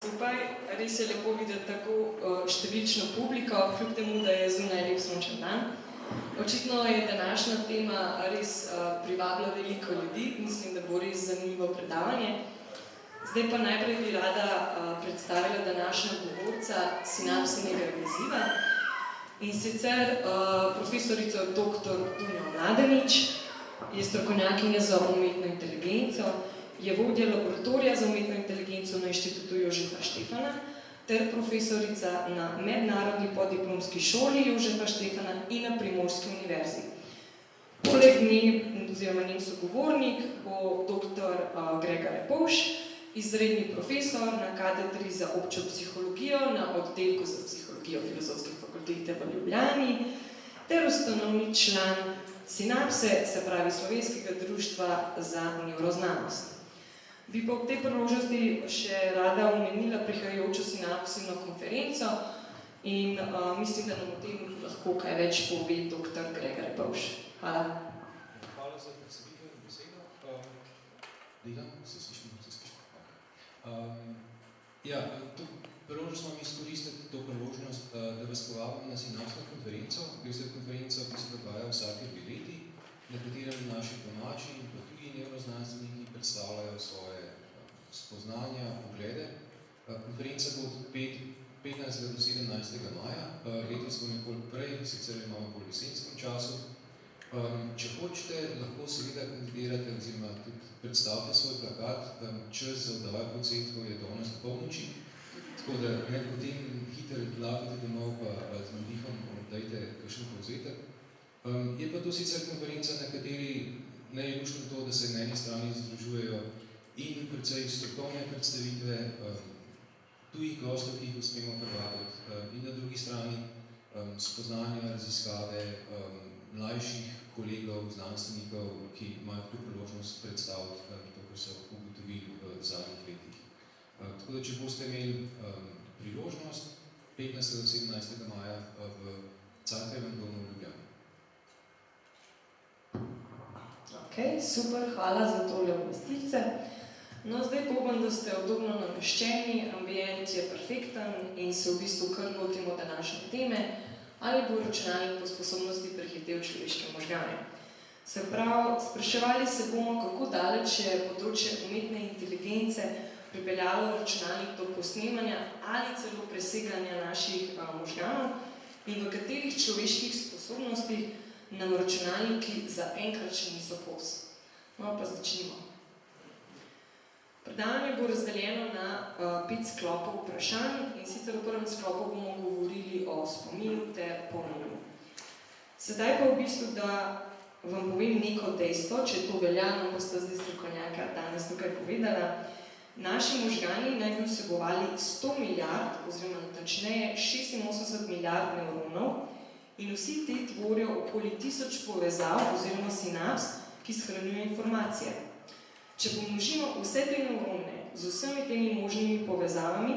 Skupaj res je lepo videti tako številčno publiko, kljub temu, da je zunaj lep sončen dan. Očitno je današnja tema res privabila veliko ljudi, mislim, da bo res zanimivo predavanje. Zdaj pa najprej bi rada predstavila današnja govorca sinapsinega veziva in sicer profesorico dr. Dunjo Mladenič, je strokovnjakinja za umetno inteligenco, je vodja laboratorija za umetno inteligenco na Inštitutu Jožefa Štefana ter profesorica na mednarodni podiplomski šoli Jožefa Štefana in na Primorski univerzi. Poleg nje, oziroma njen sogovornik, bo dr. Gregor Repovž, izredni profesor na katedri za občo psihologijo na oddelku za psihologijo Filozofske fakultete v Ljubljani ter ustanovni član Sinapse, se pravi Slovenskega društva za nevroznanost. Bi pa ob tej priložnosti še rada omenila prihajajočo Sinapsino konferenco in mislim, da nam o tem lahko kaj več pove dr. Gregor Repovž. Hvala. Hvala za predstavitev in besedo. Delam, se slišimo, se slišimo. Ja, to priložnost vam izkoristiti to priložnost, da vas povabim na Sinapsno konferenco. Gre za konferenco, ki se dogaja vsake 2 leti, na katerem naši domači in pa tuji nevroznanstveniki predstavljajo svoje spoznanja, poglede. Konferenca bo od 15. do 17. maja, letos bo nekoliko prej, sicer imamo bolj v jesenskem času. Če hočete, lahko seveda kandidirate oziroma tudi predstavite svoj plakat. Čas za oddajo koncertov je danes do polnoči, tako da ne potem hitro vlagate domov pa z navdihom dajte kakšen povzetek. Je pa to sicer konferenca, na kateri ne je luštno to, da se na eni strani združujejo in precej strokovne predstavitve tujih gostov, ki jih uspemo privabiti, in na drugi strani spoznanja, raziskave mlajših kolegov, znanstvenikov, ki imajo tu priložnost predstaviti to, kar so ugotovili v zadnjih letih. Tako da, če boste imeli priložnost 15. do 17. maja v Cankarjevem domu v Ljubljani. Ok, super, hvala za tole obvestilce. No, zdaj upam, da ste udobno nameščeni, ambient je perfekten in se v bistvu kar lotimo današnje teme, ali bo računalnik po sposobnosti prehitel človeške možgane. Se pravi, spraševali se bomo, kako daleč je področje umetne inteligence pripeljalo računalnik do posnemanja ali celo preseganja naših možganov in v katerih človeških sposobnostih nam računalniki zaenkrat še niso kos. No, pa začnimo. Predavanje bo razdeljeno na 5 sklopov vprašanj in sicer v prvem sklopu bomo govorili o spominu ter pomenu. Sedaj pa v bistvu, da vam povem neko dejstvo, če to velja, nam boste zdaj strokovnjaka danes tukaj povedala. Naši možgani naj bi vsebovali 100 milijard, oziroma natančneje 86 milijard nevronov in vsi te tvorijo okoli 1000 povezav oziroma sinaps, ki shranjujejo informacije. Če pomnožimo vse te nevrone z vsemi temi možnimi povezavami,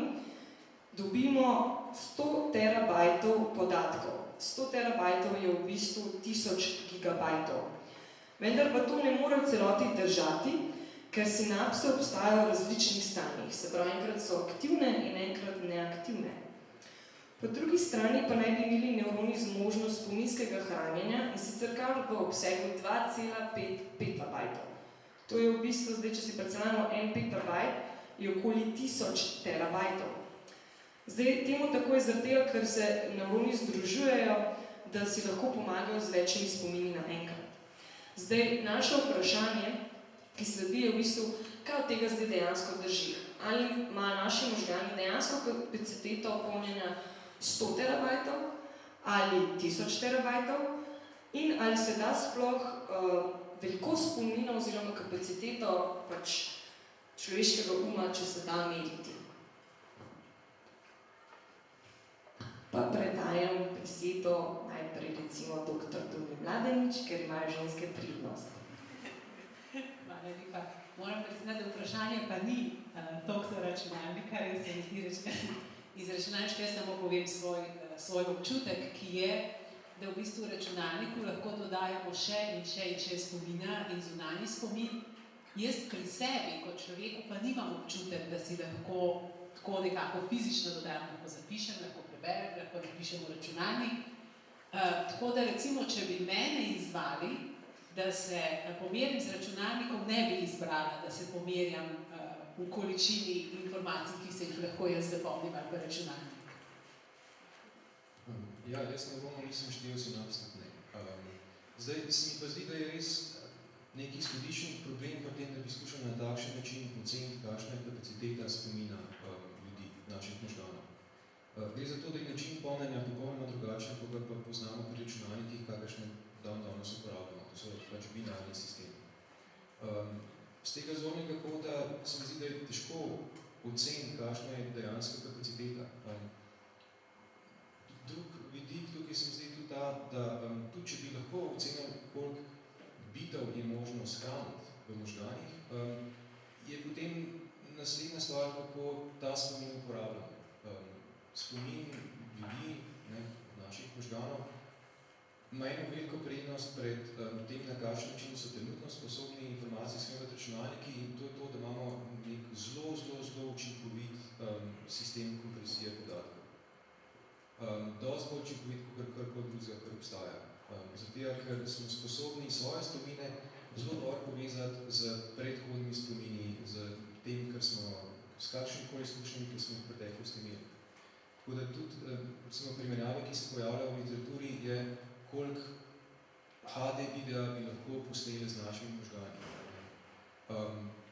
dobimo 100 terabajtov podatkov. 100 terabajtov je v bistvu 1000 gigabajtov. Vendar pa to ne more v celoti držati, ker sinapse obstajajo v različnih stanjih, se pravi, enkrat so aktivne in enkrat neaktivne. Po drugi strani pa naj bi imeli nevroni zmožnost spominskega hranjenja in sicer kar v obsegu 2,5 petabajtov. To je v bistvu, zdaj, če si predstavljamo 1 petabajt, je okoli 1000 terabajtov. Zdaj, temu tako je zaradi tega, ker se nevroni združujejo, da si lahko pomagajo z večjimi spomini naenkrat. Zdaj, naše vprašanje, ki sledi, je v bistvu, kaj od tega zdaj dejansko drži. Ali ima naši možgani dejansko kapaciteto polnjenja 100 terabajtov ali 1000 terabajtov in ali se da sploh velikost spomina oziroma kapaciteto človeškega uma, če se da meriti. Pa predajam besedo najprej recimo dr. Dunji Mladenič, ker imajo ženske prednost. Hvala lepa. Moram priznati, da vprašanje pa ni toliko računalnika, res se mi zdi reči. Iz računalniška jaz samo povem svoj občutek, ki je, da v bistvu računalniku lahko dodajamo še in še spomina in zunanji spomin. Jaz pri sebi, kot človeku, pa nimam občutek, da si lahko tako nekako fizično dodajam, lahko zapišem, lahko preberem, lahko napišem v računalnik. Tako da recimo, če bi mene izvali, da se pomerim z računalnikom, ne bi izbrala, da se pomerjam v količini informacij, ki se jih lahko jaz zapomnim ali pa računalnik. Ja, jaz na Romo nisem štel sinapsnih, ne. Zdaj se mi pa zdi, da je res neki izhodiščni problem pri tem, da bi skušal na takšen način oceniti, kakšna je kapaciteta spomina ljudi, naših možganov. Gre za to, da je način pomnjenja popolnoma drugačen, ko ga pa poznamo pri računalnikih, kakršne danes uporabljamo. To so pač binarni sistemi. Z tega zornega kota se mi zdi, da je težko oceniti, kakšna je dejanska kapaciteta. Drug vidik tukaj se mi zdi tudi ta, da tudi če bi lahko ocenili, koliko bitev je možno shraniti v možganih, je potem naslednja stvar, kako ta spomin uporabljamo. Spomin ljudi, naših možganov, ima eno veliko prednost pred tem, na kakšen način so trenutno sposobni informacije shraniti računalniki, in to je to, da imamo nek zelo učinkovit sistem kompresije podatkov. Dosti bolj učinkovit, kot karkoli drugega, kar obstaja. Zato, ker smo sposobni svoje spomine zelo dobro povezati z predhodnimi spomini, z tem, kar smo, s kakšnimi izkušnjami, ki smo v preteklosti imeli. Tako da tudi, recimo, primerjave, ki se pojavljajo v literaturi, je, koliko HD videa bi lahko posneli z našimi možgani.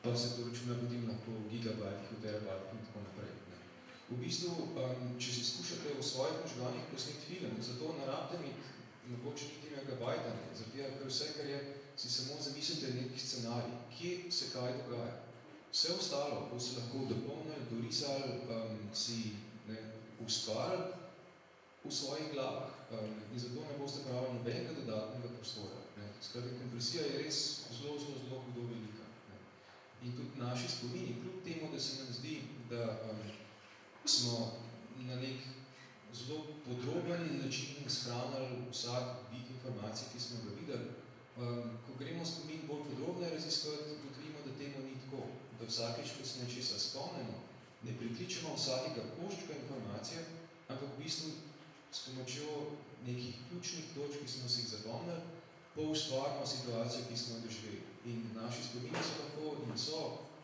Pa se to računa potem lahko v gigabajtih, v terabajtih in tako naprej. V bistvu, če si skušate v svojih možganih posneti film, zato ne rabite imeti mogoče niti megabajta, zato ker vse, kar je, si samo zamislite neki scenarij, kje se kaj dogaja. Vse ostalo, ko se lahko dopolnili, dorisali, si ustvarili v svojih glavah. In zato ne boste pravili nobenega dodatnega prostora. Skratka, kompresija je res zelo hudo velika. In tudi naši spomini, kljub temu, da se nam zdi, da smo na nek zelo podroben način shranili vsak bit informacij, ki smo ga videli. Ko gremo spomin bolj podrobno raziskovati, ugotovimo, da temu ni tako. Da vsakeč, ko se nečesa spomnimo, ne prikličemo vsakega koščka informacije, ampak v bistvu s pomočjo nekih ključnih točk, ki smo si jih zapomnili, poustvarimo situacijo, ki smo jo doživeli. In naši spomini so lahko in so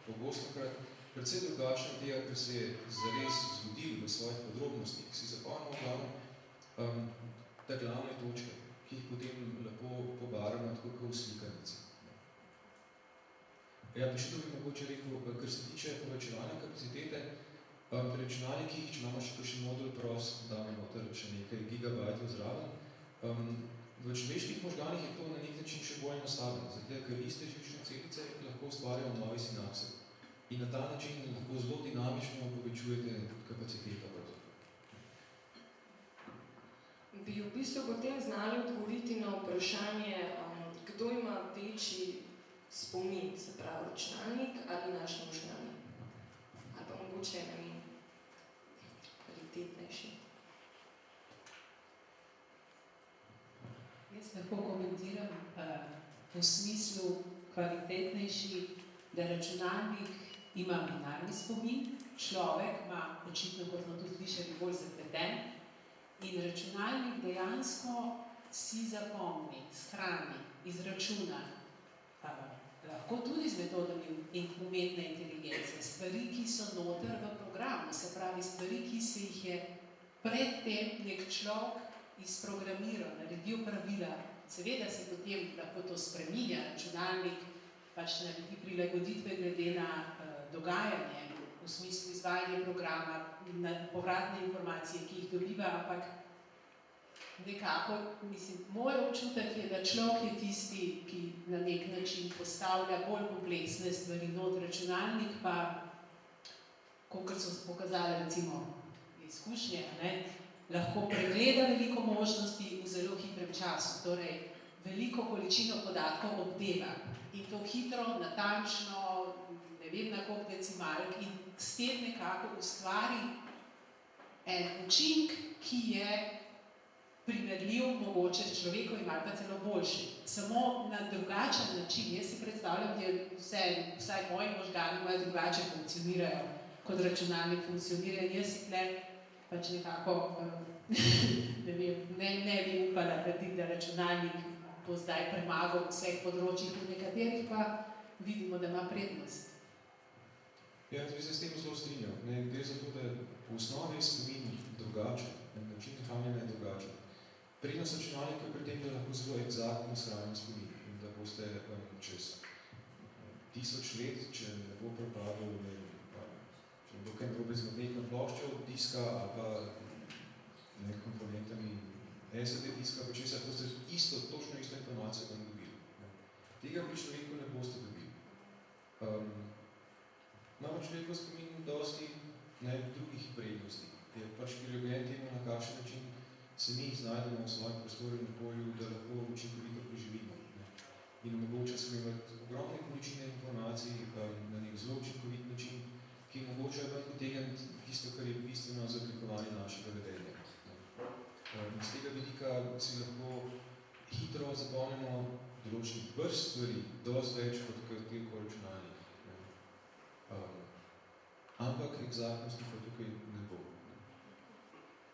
pogostokrat predvsej drugačni od tega, ker se je zares zgodil v svojih podrobnostih, ki si zapomnimo glavno te glavne točke, ki jih potem lepo pobaramo tako kot v slikanici. Ja, pa še to bi mogoče rekel, kar se tiče povečevanja kapacitete, pri računalnikih, če imamo še kakšen modul prost, damo noter še nekaj gigabajtov zraven, v človeških možganih je to na nek način še bolj enostavno, zato ker iste živčne celice lahko ustvarjajo nove sinapse. In na ta način lahko zelo dinamično povečujete kapaciteto. Bi v bistvu potem znali odgovoriti na vprašanje, kdo ima večji spomin, se pravi računalnik ali naši možgani? Ali pa mogoče, ne vem, kvalitetnejši. Jaz lahko komentiram v smislu kvalitetnejši, da računalnik ima binarni spomin, človek ima, očitno, kot smo tu slišali, bolj zapleten, in računalnik dejansko si zapomni, shrani, izračuna, lahko tudi z metodami umetne inteligence, stvari, ki so noter v programu, se pravi stvari, ki se jih je predtem nek človek izprogramiral, naredil pravila. Seveda se potem lahko to spreminja, računalnik pač naredi prilagoditve glede na dogajanje, v smislu izvajanja programa, na povratne informacije, ki jih dobiva, ampak nekako, mislim, moj občutek je, da človek je tisti, ki na nek način postavlja bolj kompleksne stvari not, računalnik pa, kot so pokazali recimo izkušnje, lahko pregleda veliko možnosti v zelo hitrem času, torej veliko količino podatkov obdela in to hitro, natančno, ne vem na koliko decimalk in s tem nekako ustvari en učink, ki je primerljiv mogoče s človekovim ali pa celo boljši. Samo na drugačen način, jaz si predstavljam, da vsaj moji možgani malo drugače funkcionirajo kot računalnik funkcionira. Jaz si tle pač nekako ne bi upala trditi, da računalnik bo zdaj premagal vseh področjih, v nekaterih pa vidimo, da ima prednost. Ja, jaz bi se s tem zelo strinjal. Gre za to, da v osnovi je spomin drugačen, način hranjenja je drugačen. Prednost računalnika je pri tem, da lahko zelo eksaktno shranimo spomin in da boste čez 1000 let, če ne bo propadel, če ne bo kaj narobe z magnetno ploščo diska ali pa komponentami SSD diska, pa česa, boste točno isto informacijo tam dobili. Tega pri človeku ne boste dobili. Imamo človekov spomin dosti drugih prednosti. Je pač prilagojen temu, na kakšen način se mi znajdemo v svojem prostoru in okolju, da lahko učinkovito preživimo. In omogoča spremljati ogromne količine informacij na nek zelo učinkovit način, ki omogoča ven potegniti tisto, kar je bistveno za oblikovanje našega vedenja. Z tega vidika si lahko hitro zapomnimo določenih vrst stvari, dosti več kot katerikoli računalnik. Ampak eksaktnosti pa tukaj ne bo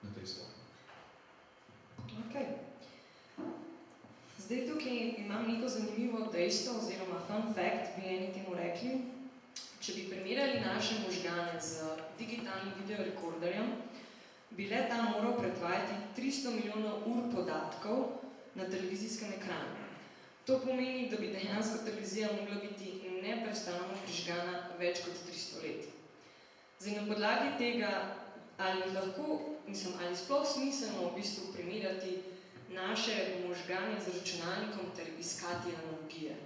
na tej stopni. Ok. Zdaj tukaj imam neko zanimivo dejstvo oziroma fun fact, bi eni temu rekli. Če bi primerjali naše možgane z digitalnim videorekorderjem, bi le ta moral predvajati 300 milijonov ur podatkov na televizijskem ekranu. To pomeni, da bi dejansko televizija mogla biti neprestano prižgana več kot 300 let. Zdaj, na podlagi tega, ali sploh smiselno v bistvu primerjati naše možganje z računalnikom ter iskati analogije.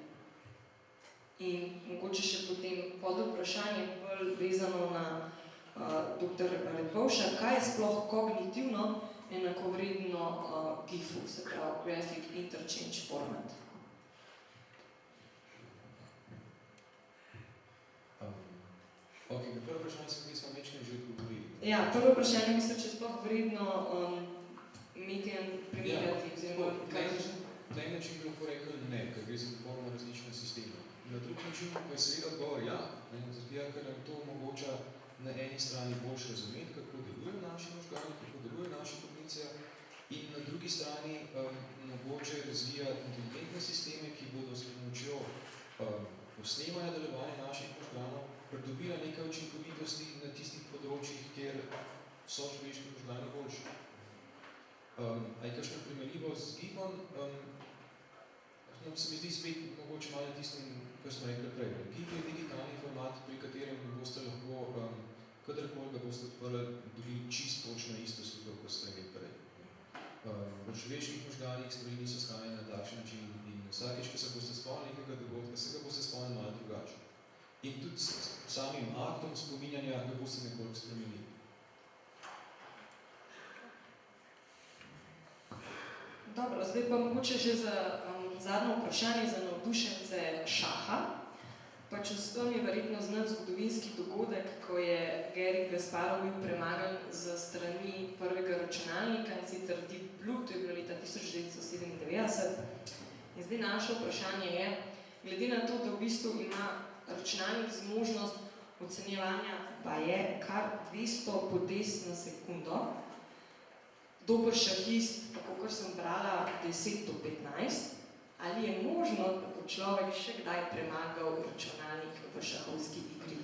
In mogoče še potem podvprašanje bolj vezano na dr. Repovša, kaj je sploh kognitivno enakovredno GIF-u, se pravi Graphic Interchange Format. Ok, na prvo vprašanje smo večkrat že odgovorili. Ja, prvo vprašanje mislim, če sploh vredno imeti in primerjati, oziroma kaj je že? Na en način bi lahko rekel ne, ker gre za popolnoma različne sisteme. Na drugi način pa je seveda odgovor ja, zato ker nam to omogoča na eni strani boljš razumeti, kako delujejo naši možgani, kako deluje naša kognicija, in na drugi strani mogoče razvijati inteligentne sisteme, ki bodo s pomočjo posnemanja delovanja naših možganov pridobila nekaj učinkovitosti na tistih področjih, kjer so človeški možgani boljši. A je kakšno primerljivo z GIF-om? Se mi zdi spet mogoče malo na tistem, kar smo rekli prej. GIF je digitalni format, pri katerem boste lahko, kadarkoli ga boste odprli, dobili čisto točno isto sliko, kot ste imeli prej. V človeških možganih stvari niso shranjene na takšen način in vsakeč, ko se boste spomnili nekega dogodka, se ga boste spomnili malo drugače. In tudi s samim aktom spominjanja ga boste nekoliko spremenili. Dobro, zdaj pa mogoče že za zadnje vprašanje za navdušence šaha. Pač vsem je verjetno znat zgodovinski dogodek, ko je Garry Kasparov bil premagan z strani prvega računalnika, in sicer Deep Blue, to je bilo leta 1997. In zdaj naše vprašanje je, glede na to, da v bistvu ima računalnik zmožnost ocenjevanja pa je kar 200 potez na sekundo, dober šahist, tako kot sem brala, 10 do 15, ali je možno, da bo človek še kdaj premagal računalnik v šahovski igri?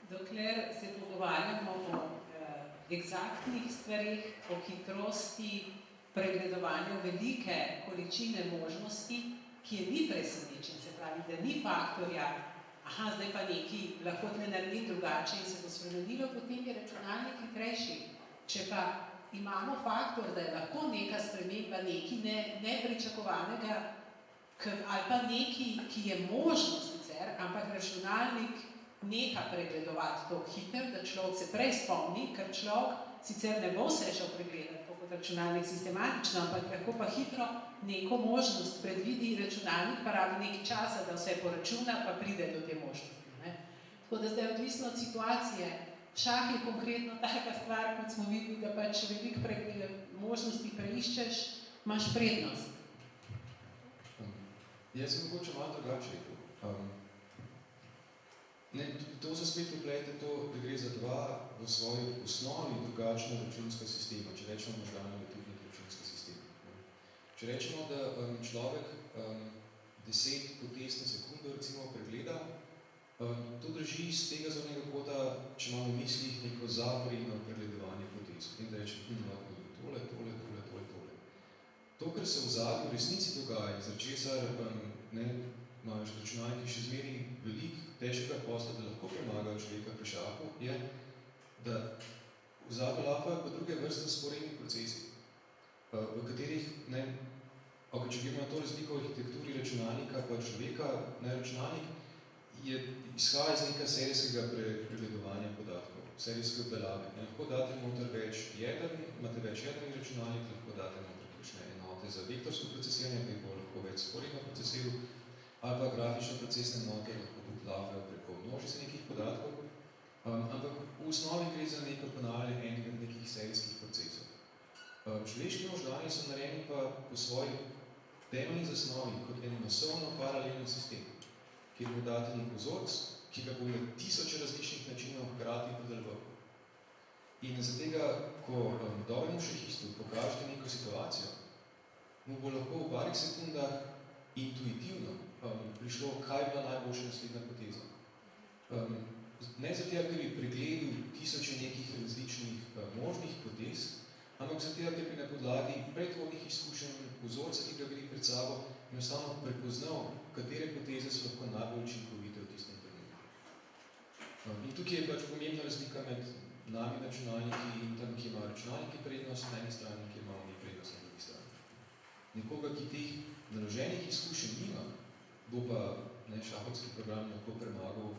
Dokler se pogovarjamo o eksaktnih stvarih, o hitrosti pregledovanja velike količine možnosti, ki je ni presenečen, se pravi, da ni faktorja, aha, zdaj pa nekaj lahko tle naredim drugače in se bo spremenilo, potem je računalnik hitrejši. Če pa imamo faktor, da je lahko neka sprememba nekaj nepričakovanega, ali pa nekaj, ki je možno sicer, ampak računalnik neha pregledovati to hiter, da človek se prej spomni, ker človek sicer ne bo se šel pregledati, kot računalnik sistematično, ampak lahko pa hitro neko možnost predvidi, računalnik pa rabi nekaj časa, da vse poračuna, pa pride do te možnosti. Tako da zdaj odvisno od situacije. Šah je konkretno taka stvar, kot smo videli, da pač veliko možnosti preiščeš, imaš prednost. Jaz sem mogoče malo drugače rekel. To se spet vplete to, da gre za dva v svoji osnovi drugačna računska sistema, če rečemo možgane ali tudi računska sistema. Če rečemo, da človek 10 potez na sekundo recimo pregleda, to drži iz tega zornega kota, če imamo v mislih neko zaporedno pregledovanje potez. Potem da rečem, tole. To, kar se v zadnji v resnici dogaja, za česar imajo računalniki še zmeri veliko težkega posla, da lahko premagajo človeka pri šahu, je, da v zadnji lapajo pa druge vrste sporednih procesi, v katerih, če gremo na to razliko v arhitekturi računalnika pa človeka, računalnik izhaja iz nekaj serijskega pregledovanja podatkov, serijske obdelave. Lahko date noter več jeder, imate več jedrnih računalnik, lahko date noter kakšne enote za vektorsko procesiranje, ki bo lahko več sporedno procesiral, ali pa grafično procesne enote lahko podlagajo preko množice nekih podatkov, ampak v osnovi gre za neko ponavljanje enega nekih serijskih procesov. Človeški možgani so narejeni pa po svoji temeljni zasnovi kot en masovno paralelni sistem, kjer mu date nek vzorc, ki ga bo na 1000 različnih načinov hkrati predeloval. In za tega, ko dobremu šahistu pokažete neko situacijo, mu bo lahko v parih sekundah intuitivno prišlo, kaj je bila najboljša naslednja poteza. Ne zato, ker bi pregledal 1000 nekih različnih možnih potez, ampak zato, ker bi na podlagi predhodnih izkušenj vzorca, ki ga vidi pred sabo, enostavno prepoznal, katere poteze so lahko najbolj učinkovite v tistem trenutku. In tukaj je pač pomembna razlika med nami računalniki in tam, ki imajo računalniki prednost na eni strani in ki imajo mi prednost na drugi strani. Nekoga, ki teh naloženih izkušenj nima, bo pa šahovski program lahko premagal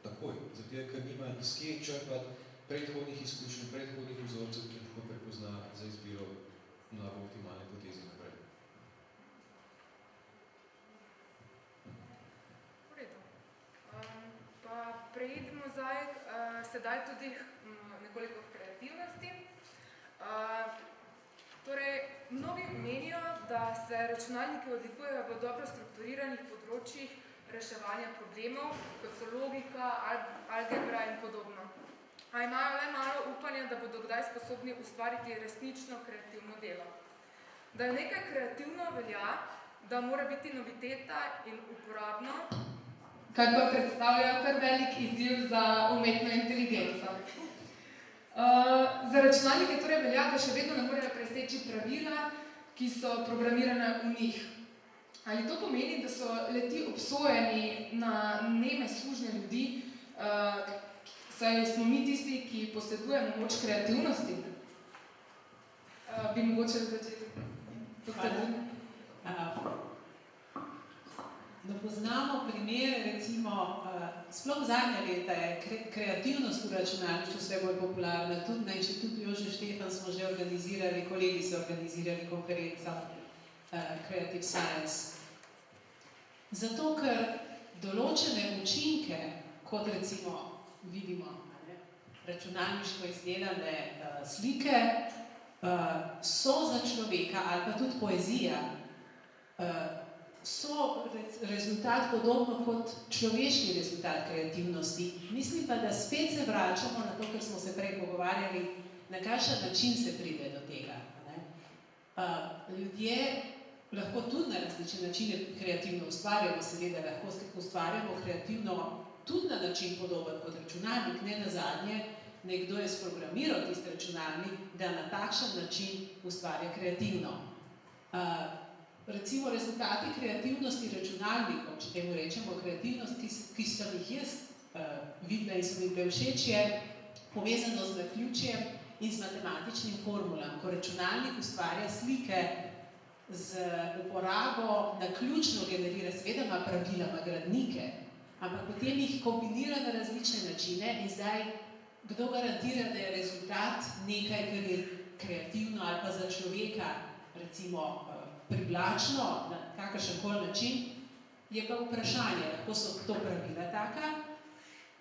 takoj, zato ker nima iz kje črpati predhodnih izkušenj, predhodnih vzorcev, ki lahko prepozna za izbiro najbolj optimalne poteze naprej. V redu. Pa preidemo sedaj tudi nekoliko k kreativnosti. Torej, mnogi menijo, da se računalniki odlikujejo v dobro strukturiranih področjih reševanja problemov, kot so logika, algebra in podobno. A imajo le malo upanja, da bodo kdaj sposobni ustvariti resnično kreativno delo. Da je nekaj kreativno velja, da mora biti noviteta in uporabno, kar pa predstavlja kar velik izziv za umetno inteligenco. Za računalnike torej velja, da še vedno ne morejo preseči pravila, ki so programirane v njih. Ali to pomeni, da so le-ti obsojeni na neme sužnje ljudi, saj smo mi tisti, ki posedujemo moč kreativnosti? Bi mogoče začeti potrebno? Da poznamo primere, recimo, sploh zadnje leta je kreativnost v računalništvu vse bolj popularna. Tudi na Inštitutu Jožef Štefan smo že organizirali, kolegi so organizirali konferenco Creative Science. Zato, ker določene učinke, kot recimo vidimo računalniško izdelane slike, so za človeka ali pa tudi poezija, so rezultat podobno kot človeški rezultat kreativnosti. Mislim pa, da spet se vračamo na to, kar smo se prej pogovarjali, na kakšen način se pride do tega. Ljudje lahko tudi na različne načine kreativno ustvarjamo, seveda lahko ustvarjamo kreativno tudi na način podoben kot računalnik, ne nazadnje, nekdo je sprogramiral tisti računalnik, da na takšen način ustvarja kreativno. Recimo rezultati kreativnosti računalnikov, če temu rečemo kreativnost, ki sem jih jaz videla in so mi bile všeč, je povezano z naključjem in z matematičnim formulam. Ko računalnik ustvarja slike z uporabo naključno generira, seveda ima pravila, ima gradnike, ampak potem jih kombinira na različne načine in zdaj kdo garantira, da je rezultat nekaj, kar je kreativno ali pa za človeka, recimo, privlačno na kakršenkoli način, je pa vprašanje, lahko so to pravila taka.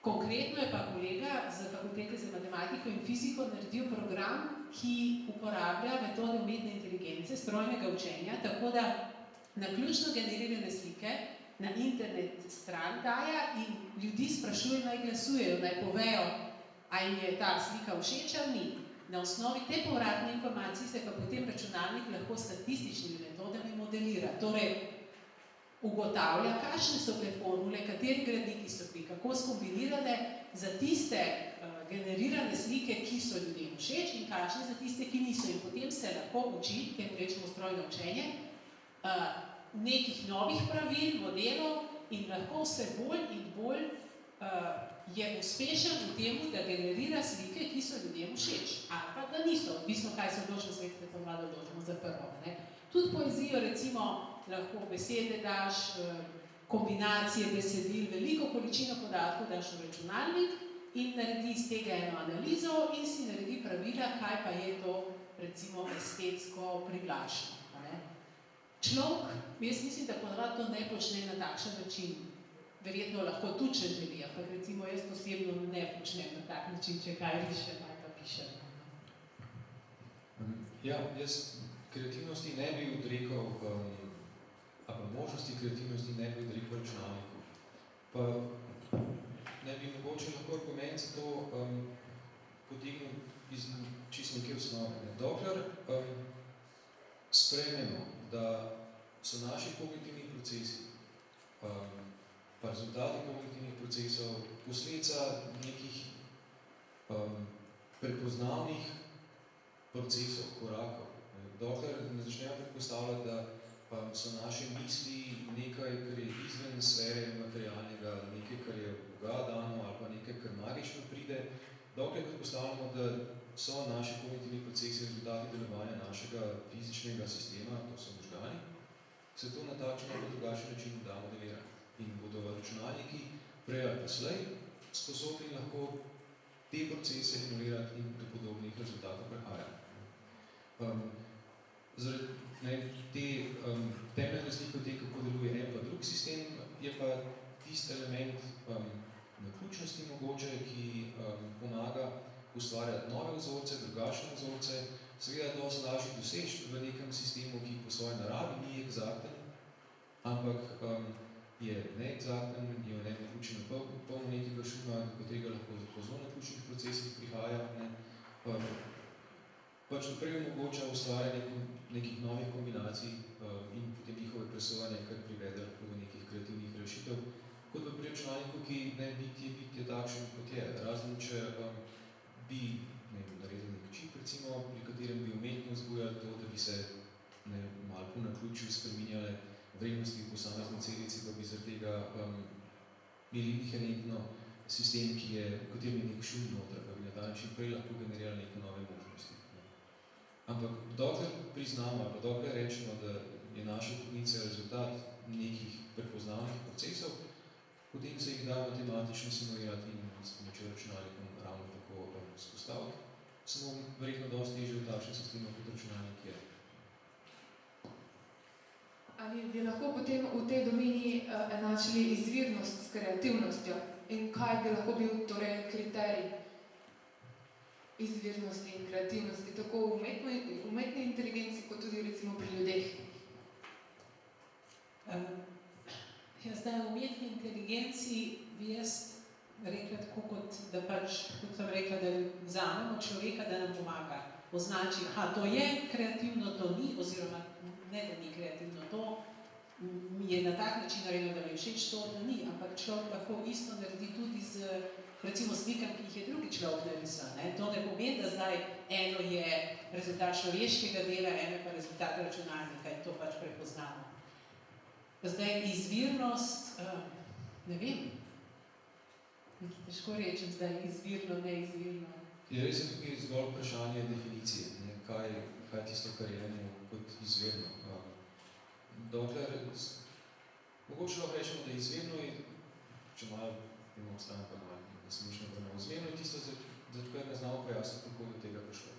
Konkretno je pa kolega z Fakultete za matematiko in fiziko naredil program, ki uporablja metode umetne inteligence, strojnega učenja, tako da naključno generirane slike na internet stran daja in ljudi sprašuje, naj glasujejo, naj povejo, a jim je ta slika všeč ali ni. Na osnovi te povratne informacije se pa potem računalnik lahko statističnimi metodami modelira. Torej, ugotavlja, kakšne so bile formule, kateri gradniki so bili, kako skombinirane za tiste generirane slike, ki so ljudem všeč in kakšne za tiste, ki niso. In potem se lahko uči, ker rečemo strojno učenje, nekih novih pravil, modelov in lahko vse bolj in bolj je uspešen v temu, da generira slike, ki so ljudem všeč. Ali pa da niso, odvisno, kaj se odločimo svet, to vlada odločimo za prvo. Ne? Tudi poezijo, recimo, lahko besede daš, kombinacije besedil, veliko količino podatkov daš v računalnik in naredi iz tega eno analizo in si naredi pravila, kaj pa je to, recimo, estetsko privlačno. Človek, jaz mislim, da ponavadi to ne počne na takšen način. Verjetno lahko tudi, če želi, ampak recimo jaz osebno ne počnem na tak način, če kaj rišem ali pa pišem. Ja, jaz kreativnosti ne bi odrekal, a pa možnosti kreativnosti ne bi odrekal računalniku. Pa ne bi mogoče lahko argument za to potegnil iz čisto neke osnove. Dokler sprejmemo, da so naši kognitivni procesi, pa rezultati kognitivnih procesov, posledica nekih prepoznavnih procesov, korakov. Dokler ne začnemo predpostavljati, da so naše misli nekaj, kar je izven sfere materialnega, nekaj, kar je Boga dano ali pa nekaj, kar magično pride, dokler predpostavljamo, da so naši kognitivni procesi rezultati delovanja našega fizičnega sistema, to so možgani, se to na takšen ali drugačen način da modelirati. In bodo računalniki prej ali poslej sposobni lahko te procese emulirati in do podobnih rezultatov prehajati. Zaradi te temeljne razlike v tem, kako deluje en pa drug sistem, je pa tisti element naključnosti mogoče, ki pomaga ustvarjati nove vzorce, drugačne vzorce, seveda to se lažje doseči v nekem sistemu, ki po svoji naravi ni egzakten, ampak je neegzakten, je nenaključen polno nekega šuma, do katerega lahko po zelo naključnih procesih prihaja. Pač naprej omogoča ustvarjanje nekih novih kombinacij in potem njihove presojanje, kar privede lahko do nekih kreativnih rešitev. Kot pa pri računalniku, ki bit je takšen, kot je. Razen, če bi naredil nek čip, recimo, pri katerem bi umetno vzbujali to, da bi se malo po naključju spreminjale vrednosti v posamezni celici, da bi zaradi tega imeli inherentno sistem, v katerem je nek šum noter, pa bi na ta način prej lahko generirali neke nove možnosti. Ampak dokler priznamo, ali pa dokler rečemo, da je naša kognicija rezultat nekih prepoznavnih procesov, potem se jih da matematično simulirati in s pomočjo računalnikom ravno tako vzpostaviti. Samo verjetno dosti težje v takšnem sistemu kot računalnik je. Ali bi lahko potem v tej domeni enačili izvirnost s kreativnostjo in kaj bi lahko bil torej kriterij izvirnosti in kreativnosti, tako v umetni inteligenci, kot tudi recimo pri ljudeh? Zdaj, v umetni inteligenci bi jaz rekla tako, kot sem rekla, da vzamemo človeka, da nam pomaga. Označi, to je kreativno, to ni, oziroma ne, da ni kreativno, to mi je na tak način naredilo, da mi je všeč, to ni, ampak človek lahko isto naredi tudi z recimo slikam, ki jih je drugi človek narisal. To ne pomeni, da zdaj eno je rezultat človeškega dela, eno pa rezultat računalnika in to pač prepoznamo. Zdaj, izvirnost, ne vem, težko rečem zdaj, izvirno, neizvirno. Je res je tukaj zgolj vprašanje definicije, kaj je tisto, kar je kot izvirno. Dokler, mogoče lahko rečemo, da izvirno je, če malo imamo ostane pa malo nasmišno vrnemo, izvirno je tisto, za kar ne znamo pojasniti, kako do tega prišlo.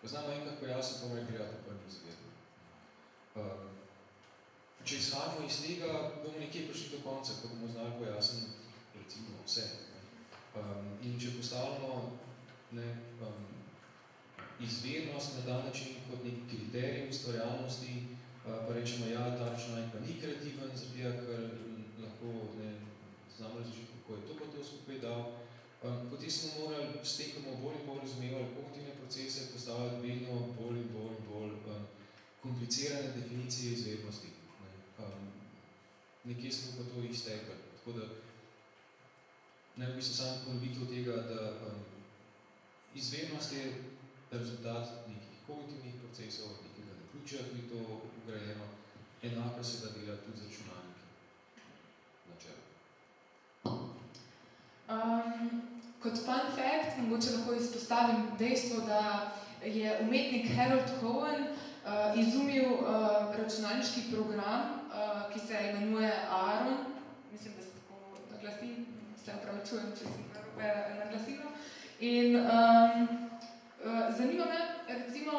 Ko znamo enkrat pojasniti, pa mora gledati, pa ni izvirno. Če izhajamo iz tega, bomo nekje prišli do konca, ko bomo znali pojasniti recimo vse. In če postavljamo izvirnost na dan način kot nek kriterij ustvarjalnosti, pa rečemo, ja, ta računalnik tukaj dal. Potem smo morali s tem, ko bomo bolj in bolj razumevali kognitivne procese, postavljati vedno bolj in bolj komplicirane definicije izvednosti. Nekje smo pa to iztekli. Tako da ne v bistvu samo ponovitev tega, da izvednost je rezultat nekih kognitivnih procesov, nekega naključja, ki je to ugrajeno, enako se da dela tudi z računalniki. Načelo. Kot fun fact, mogoče lahko izpostavim dejstvo, da je umetnik Harold Cohen izumil računalniški program, ki se imenuje Aaron. Mislim, da se tako naglasi, se opravičujem, če sem narobe naglasila. In zanima me, recimo,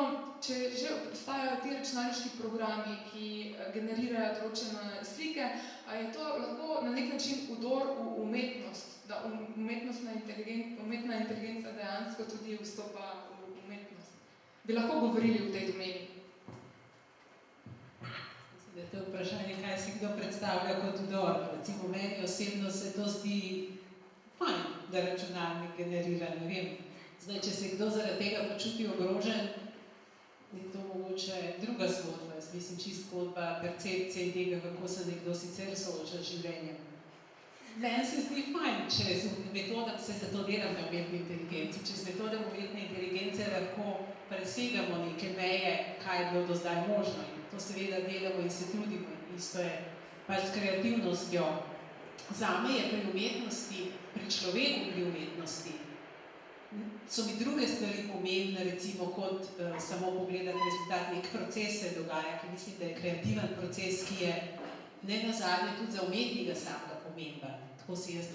če že obstajajo ti računalniški programi, ki generirajo določene slike, a je to lahko na nek način vdor v umetnost, da umetna inteligenca dejansko tudi vstopa v umetnost. Bi lahko govorili v tej domeni? Mislim, da je to vprašanje, kaj si kdo predstavlja kot vdor. Recimo, meni osebno se to zdi fajn, da računalnik generira, ne vem. Zdaj, če se kdo zaradi tega počuti ogrožen, je to mogoče druga zgodba. Jaz mislim, čist zgodba percepcije tega, kako se nekdo sicer sooča z življenjem. Meni se zdi fajn, če z metodam se zato delam na umetni inteligenci. Če z metodam umetne inteligence lahko presegamo neke meje, kaj je bilo do zdaj možno. In to seveda delamo in se trudimo. Isto je pač s kreativnostjo. Zame je pri umetnosti, pri človeku pri umetnosti, so mi druge stvari pomembne, recimo kot samo pogledati rezultat, nek proces se dogaja, ki mislim, da je kreativen proces, ki je ne nazadnje tudi za umetnika samega pomemben. Tako si jaz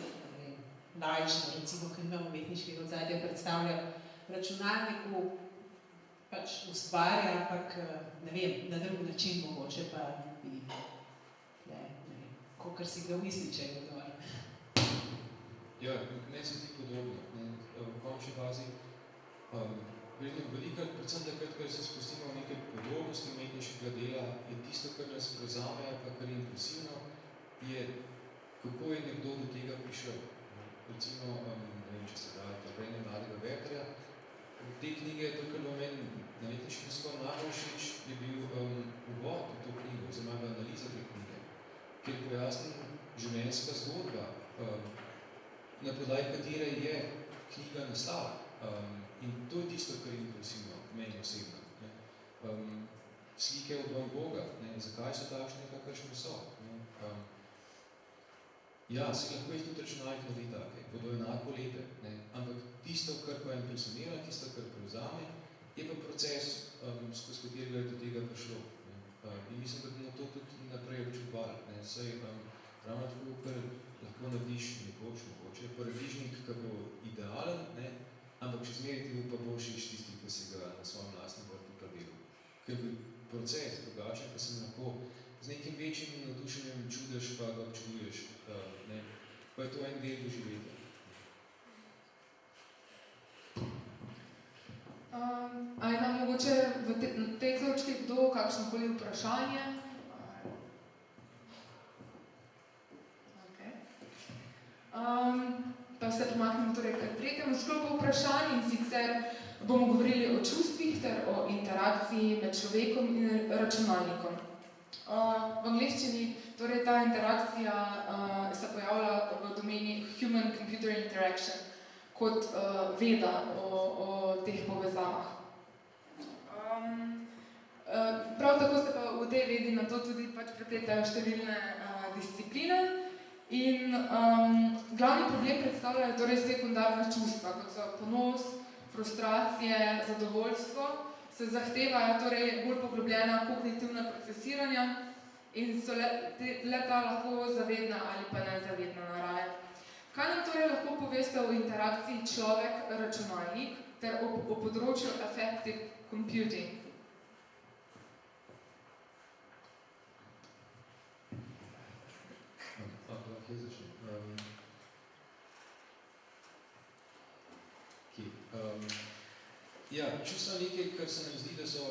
laično, recimo, ker imam umetniškega ozadja, predstavljam računalniku, pač ustvarja, ampak ne vem, na drug način mogoče pa bi, ne vem, kakor si ga misli, če je vdor. Ja, meni se zdi podobno. V končni fazi, veliko, predvsem takrat, ker se spustimo v neke podobnosti umetniškega dela, je tisto, kar nas prevzame, pa kar je impulsivno, je, kako je nekdo do tega prišel. Recimo, ne vem, če se da Trpenje mladega Wertherja, te knjige je to, kar v meni na letniški skoro najbolj všeč, je bil uvod v to knjigo, oziroma analiza te knjige, kjer pojasnim življenjska zgodba, na podlagi katere je knjiga nastala. In to je tisto, kar je impulsivno, meni osebno. Slike od Van Gogha, zakaj so takšne, kakršne so. Ja, se lahko jih tudi računalnik naredi take, bodo enako lepe, ampak tisto, kar pa impresionira, tisto, kar prevzame, je pa proces, skozi katerega je do tega prišlo. In mislim, da bomo to tudi naprej občutvali. Saj ravno tako, kar lahko narediš nekoč, mogoče paradižnik, ki bo idealen, ampak še zmeraj ti bo pa boljšiš tisti, ki si ga na svojem lastnem vrtu pravilil. Ker bi proces drugačen, pa se lahko z nekim večjim navdušenjem čudiš, pa ga občuduješ, pa je to en del doživetja. A ima mogoče v tej točki kdo kakšnokoli vprašanje? Pa se premaknemo torej k tretjemu sklopu vprašanj in sicer bomo govorili o čustvih ter o interakciji med človekom in računalnikom. V angleščini torej ta interakcija se pojavlja v domeni human-computer interaction kot veda o teh povezavah. Prav tako se pa v tej vedi na to tudi pač prepletajo številne discipline. In glavni problem predstavljajo torej sekundarna čustva, kot so ponos, frustracije, zadovoljstvo, se zahtevajo torej bolj poglobljena kognitivna procesiranja in so le-ta lahko zavedna ali pa nezavedna narave. Kaj nam torej lahko poveste o interakciji človek-računalnik ter o področju affective computing? Ja, čustva nekaj, kar se nam zdi, da so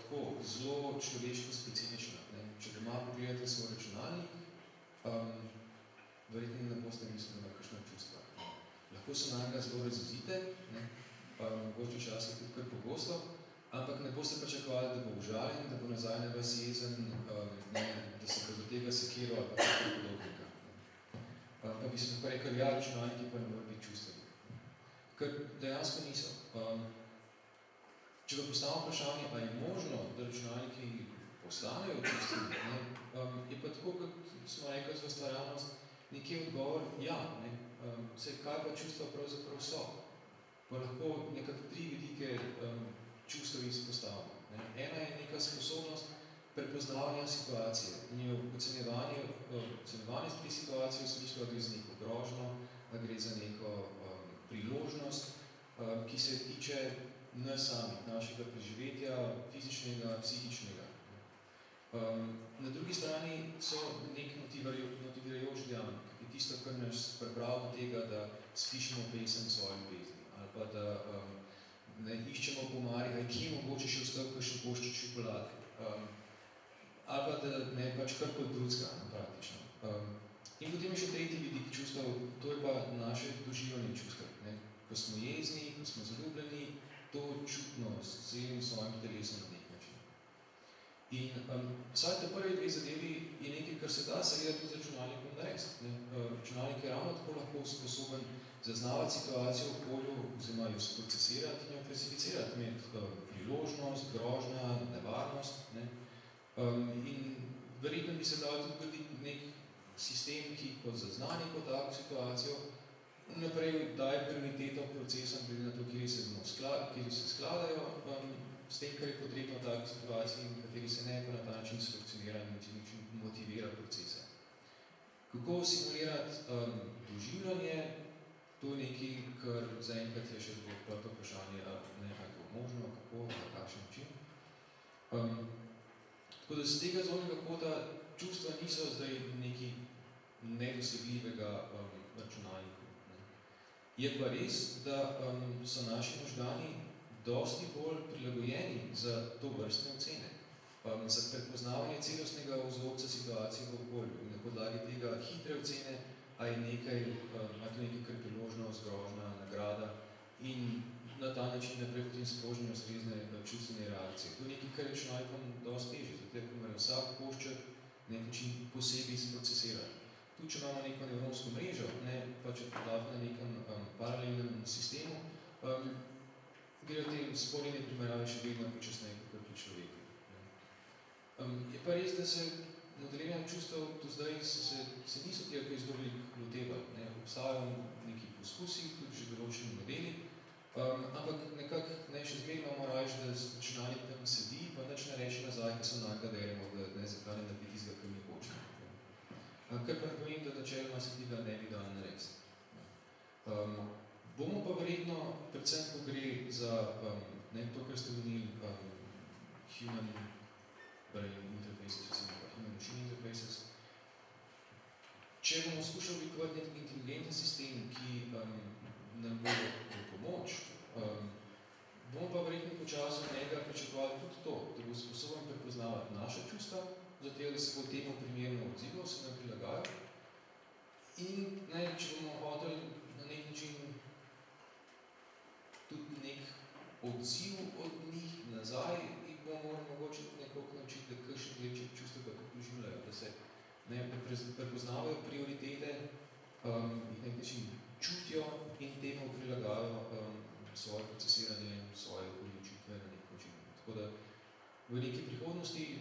tako zelo človeško specifična. Če doma pogledate svoj računalnik, verjetno ne boste mislili na kakšna čustva. ko so nanjega zelo razvite, mogoče včasih tudi kar pogosto, ampak ne boste pričakovali, da bo užaljen, da bo nazaj na vas jezen, da se bo do tega sekiral ali pa tako podobnega. Pa bi se tako rekel, ja, računalniki pa ne morajo biti čustveni. Ker dejansko niso. Če pa postavimo vprašanje, ali je možno, da računalniki postanejo čustveni, je pa tako, kot smo rekli za ustvarjalnost, nekje odgovor, ja, kaj pa čustva pravzaprav so. Pa lahko nekako 3 vidike čustev izpostavljamo. Ena je neka sposobnost prepoznavanja situacije in ocenjevanje te situacije v smislu, da gre za neko grožnjo, da gre za neko priložnost, ki se tiče nas samih, našega preživetja, fizičnega, psihičnega. Na drugi strani so nek motivirajoč dejavnik, ki je tisto, kar nas pripravi do tega, da spišemo pesem svoje ljubezni, ali pa da iščemo po omari, kje mogoče še ostal kakšen košček čokolade, ali pa da ne pač karkoli drugega, praktično. In potem je še tretji vidik čustev, to je pa naše doživljanje čustev. Ko smo jezni, ko smo zaljubljeni, to čutno s celim svojim telesom na nek način. In vsaj te prvi 2 zadevi je nekaj, kar se da seveda tudi z računalnikom narediti. Računalnik je ravno tako lahko sposoben zaznavati situacijo v okolju, oziroma jo procesirati in jo klasificirati med priložnost, grožnja, nevarnost. In verjetno bi se dal tudi graditi nek sistem, ki kot zazna neko tako situacijo, naprej daje prioriteto procesom, glede na to, kjer se skladajo s tem, kar je potrebno v takih situaciji in kateri se ne na ta način selekcionira in motivira procese. Kako simulirati doživljanje, to je nekaj, kar zaenkrat je še zelo odprto vprašanje, ali je to možno, kako, na kakšen način. Tako da z tega zornega kota čustva niso zdaj nekaj nedosegljivega računalniku. Je pa res, da so naši možgani dosti bolj prilagojeni za to vrstne ocene, za prepoznavanje celostnega vzorca situacije v okolju in na podlagi tega hitre ocene, a je nekaj, kar je priložnost, grožnja, nagrada in na ta način naprej potem sprožnijo ustrezne čustvene reakcije. To je nekaj, kar je računalnikom dosti težje, zato ker mora vsak košček na nek način posebej sprocesirati. Tudi, če imamo neko nevronsko mrežo, pa če podati na nekem paralelnem sistemu, grejo te sporedne primerjave še vedno počasneje kot pri človeku. Je pa res, da se modeliranje čustev do zdaj se niso tega kaj zelo veliko lotevali. Obstajajo neki poskusi, tudi že določeni modeli, ampak nekako še zmeraj imamo rajš, da računalnik tam sedi, pa nič ne reči nazaj, ki so nagaderimo, da zakaj ne narediti tistega, kar mi hočemo. Kar pa ne povem, da načeloma se tega ne bi dal narediti. Bomo pa verjetno, predvsem ko gre za to, kar ste omenili, human brain interfaces, recimo human machine interfaces, če bomo skušali oblikovati nek inteligenten sistem, ki nam bo v pomoč, bomo pa verjetno počasno njega pričakovali tudi to, da bo sposoben prepoznavati naša čustva, zato da se bo temu primerno odzival, se nam prilagajal. In če bomo hoteli na nek način tudi nek odziv od njih nazaj, jih bomo morali mogoče nekoliko naučiti, da kakšen večji čustva kako doživljajo, da se prepoznavajo prioritete, jih nek način čutijo in temu prilagajajo svoje procesiranje, svoje odločitve na nek način. Tako da v neki prihodnosti,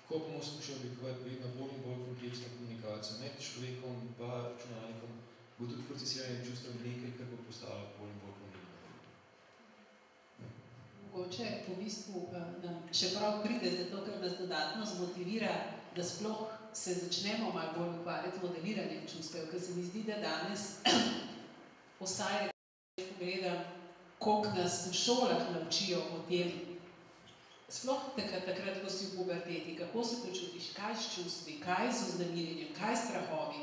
ko bomo skušali oblikovati vedno bolj in bolj kompleksno komunikacijo med človekom in pa računalnikom, bo tudi procesiranje čustev nekaj, kar bo postalo bolj in bolj pomembno. Mogoče v bistvu nam še prav pride zato, ker nas dodatno zmotivira, da sploh se začnemo malo bolj ukvarjati z modeliranjem čustev, ker se mi zdi, da danes ostaje, da pogledam, koliko nas v šolah naučijo o tem, sploh takrat, ko si v puberteti, kako se počutiš, kaj s čustvi, kaj z vznemirjenjem, kaj s strahovi.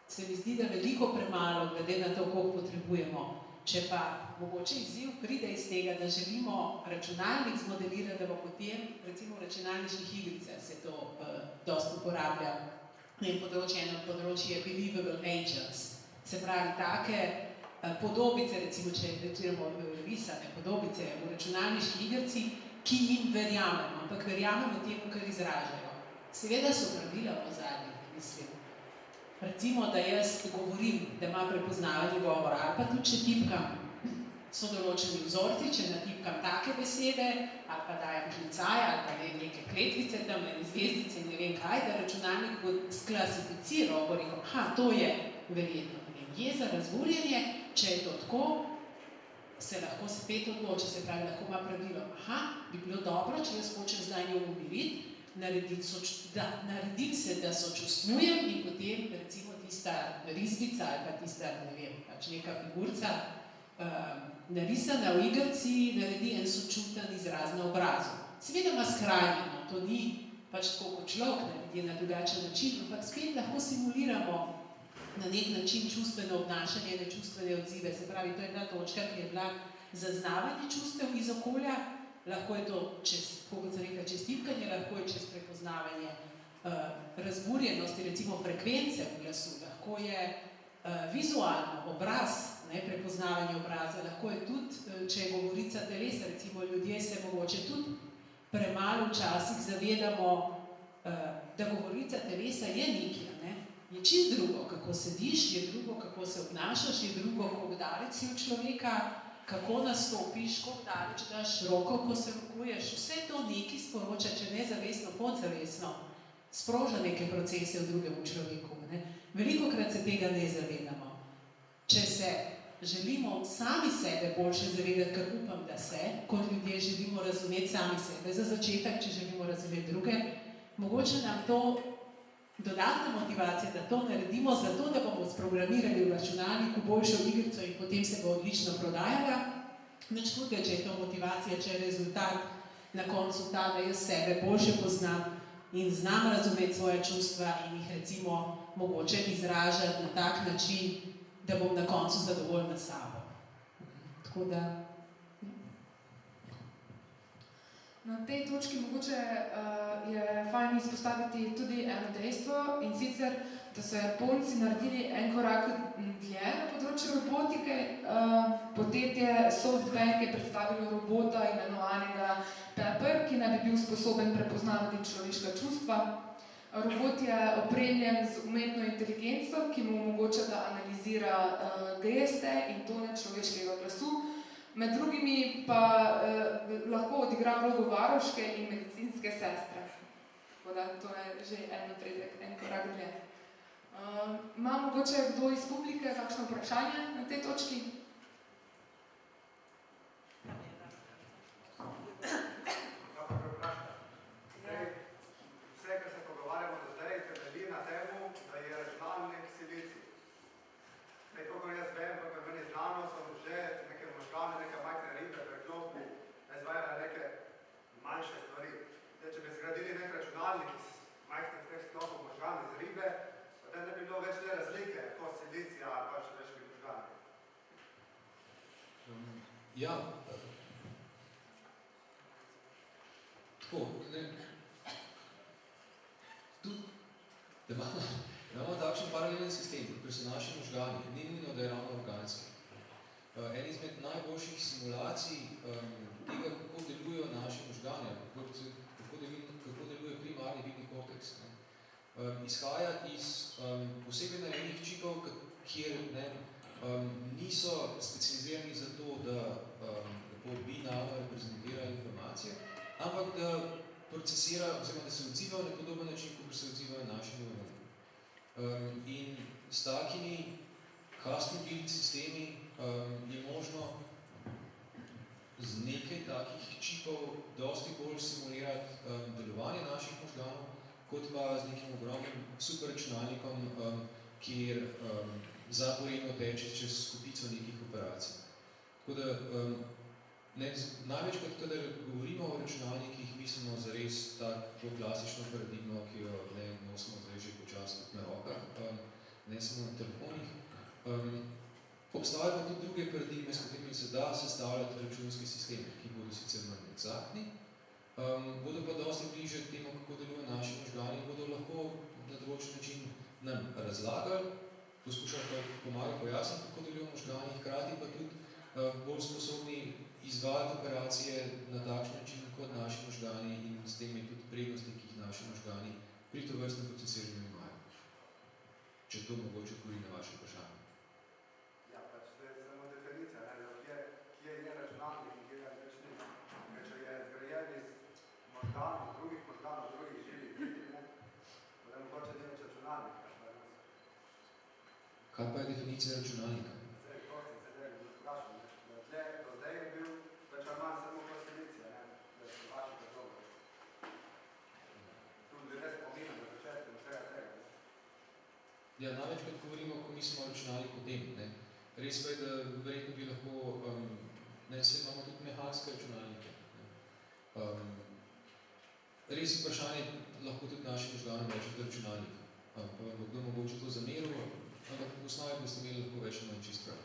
Se mi zdi, da veliko premalo, glede na to, koliko potrebujemo. Če pa mogoče izziv pride iz tega, da želimo računalnik zmodelirati, da bo potem, recimo v računalniških igricah se to dosti uporablja, področje je believable agents, se pravi take podobice, recimo, če recimo risane podobice v računalniški igrici, ki jim verjamemo, ampak verjamemo temu, kar izražajo. Seveda so pravila v ozadju, mislim. Recimo, da jaz govorim, da ima prepoznavanje govora, ali pa tudi, če tipkam, so določeni vzorci, če natipkam take besede, ali pa dajem klicaj, ali pa neke kletvice tam, zvezdice in ne vem kaj, da računalnik bo sklasificiral, bo rekel, to je verjetno jeza, razburjenje, če je to tako, se lahko spet odloči, se pravi, lahko ima pravilo, bi bilo dobro, če jaz hočem zdaj njo umiriti, naredim se, da sočustvujem in potem, recimo, tista risbica ali pa tista, ne vem, pač neka figurca, narisana v igrici, naredi en sočuten izraz na obrazu. Seveda ima skrajno, to ni pač tako kot človek, naredi na drugačen način, ampak spet lahko simuliramo na nek način čustveno obnašanje, nečustvene odzive. Se pravi, to je ta točka, ki je bila zaznavanje čustev iz okolja, lahko je to, kot se reka, čez tipkanje, lahko je čez prepoznavanje razburjenosti, recimo frekvence v glasu, lahko je vizualno obraz, prepoznavanje obraza, lahko je tudi, če je govorica telesa, recimo ljudje se mogoče tudi premalo včasih zavedamo, da govorica telesa je nekaj, je čist drugo, kako sediš, je drugo, kako se obnašaš, je drugo, koliko daleč si od človeka, kako nastopiš, koliko daleč daš roko, ko se rokuješ, vse to nekaj sporoča, če ne zavestno, podzavestno, sproža neke procese v drugem človeku. Velikokrat se tega ne zavedamo. Če se želimo sami sebe boljše zavedati, kar upam, da se, kot ljudje želimo razumeti sami sebe, za začetek, če želimo razumeti druge, mogoče nam to dodatna motivacija, da to naredimo zato, da bomo sprogramirali v računalniku boljšo igrico in potem se bo odlično prodajala. Nič hudega, če je to motivacija, če je rezultat na koncu ta, da jaz sebe boljše poznam in znam razumeti svoje čustva in jih recimo mogoče izražati na tak način, da bom na koncu zadovoljna sabo. Tako da... Na tej točki mogoče je fajn izpostaviti tudi eno dejstvo in sicer, da so Japonci naredili en korak dlje na področju robotike. Podjetje SoftBank je predstavilo robota imenovanega Pepper, ki naj bi bil sposoben prepoznavati človeška čustva. Robot je opremljen z umetno inteligenco, ki mu omogoča, da analizira geste in tone človeškega glasu. Med drugimi pa lahko odigra vlogo varuške in medicinske sestre. Tako da to je že en napredek, en korak dlje. Ima mogoče kdo iz publike kakšno vprašanje na tej točki? Vse, kar se pogovarjamo do zdaj, temelji na temu, da je računalnik silicij. Koliko jaz vem, kako je meni znano, so že neke možgane, neke majhne ribe preklopu izvajale neke manjše stvari. Če bi zgradili nek računalnik iz majhnih teh sklopov možgane iz ribe, potem ne bi bilo več te razlike, kot silicija ali pa človeški možgani. Ja, tako, tudi, da imamo takšen paralelen sistem, ker so naši možgani, ni nujno, da je ravno organski. En izmed najboljših simulacij tega, kako delujejo naši možgani, kako deluje primarni vidni korteks, izhaja iz posebej narejenih čipov, kjer niso specializirani za to, da binarno reprezentirajo informacije, ampak da procesirajo, oziroma da se odzivajo na podoben način, kot se odzivajo naši neuroni. In s takimi custom build sistemi je možno z nekaj takih čipov dosti bolj simulirati delovanje naših možganov, kot pa z nekim ogromnim superračunalnikom, kjer zaporedno teče čez skupico nekih operacij. Tako da največkrat, kadar govorimo o računalnikih, mislimo za res to klasično paradigmo, ki jo nosimo zdaj že počasno na rokah, ne samo na telefonih. Obstajajo pa tudi druge paradigme, s katerimi se da sestavljati računski sistem, ki bodo sicer manj eksaktni, bodo pa dosti bliže temu, kako delujejo naši možgani, bodo lahko na določen način nam razlagali, poskušajo pomagati pojasniti, kako delujo možgani, hkrati pa tudi bolj sposobni izvajati operacije na takšen način kot naši možgani in s tem je tudi prednosti, ki jih naši možgani pri tovrstnem procesiranju imajo. Če to mogoče odgovori na vaše vprašanje. Ja, pač to je samo definicija, kje je računalnik in kje je več ni. Če je zgrajen iz možganov, drugih živih biti, potem hoče ni več računalnika. Kaj pa je definicija računalnika? To sem se nekaj vprašal. Do zdaj je bil več ali manj samo posteljicija, da so vaši predlogi. Tu bi res pomenil na začetku vsega tega. Ja, največkrat govorimo, ko mislimo o računalniku o tem. Ne. Res pa je, da verjetno bi lahko, se imamo tudi mehanske računalnike. Res vprašanje lahko tudi našim možganom rečete računalnika. Pa vam bo kdo mogoče to zameril, ampak v osnovi boste imeli lahko več manj čist prav.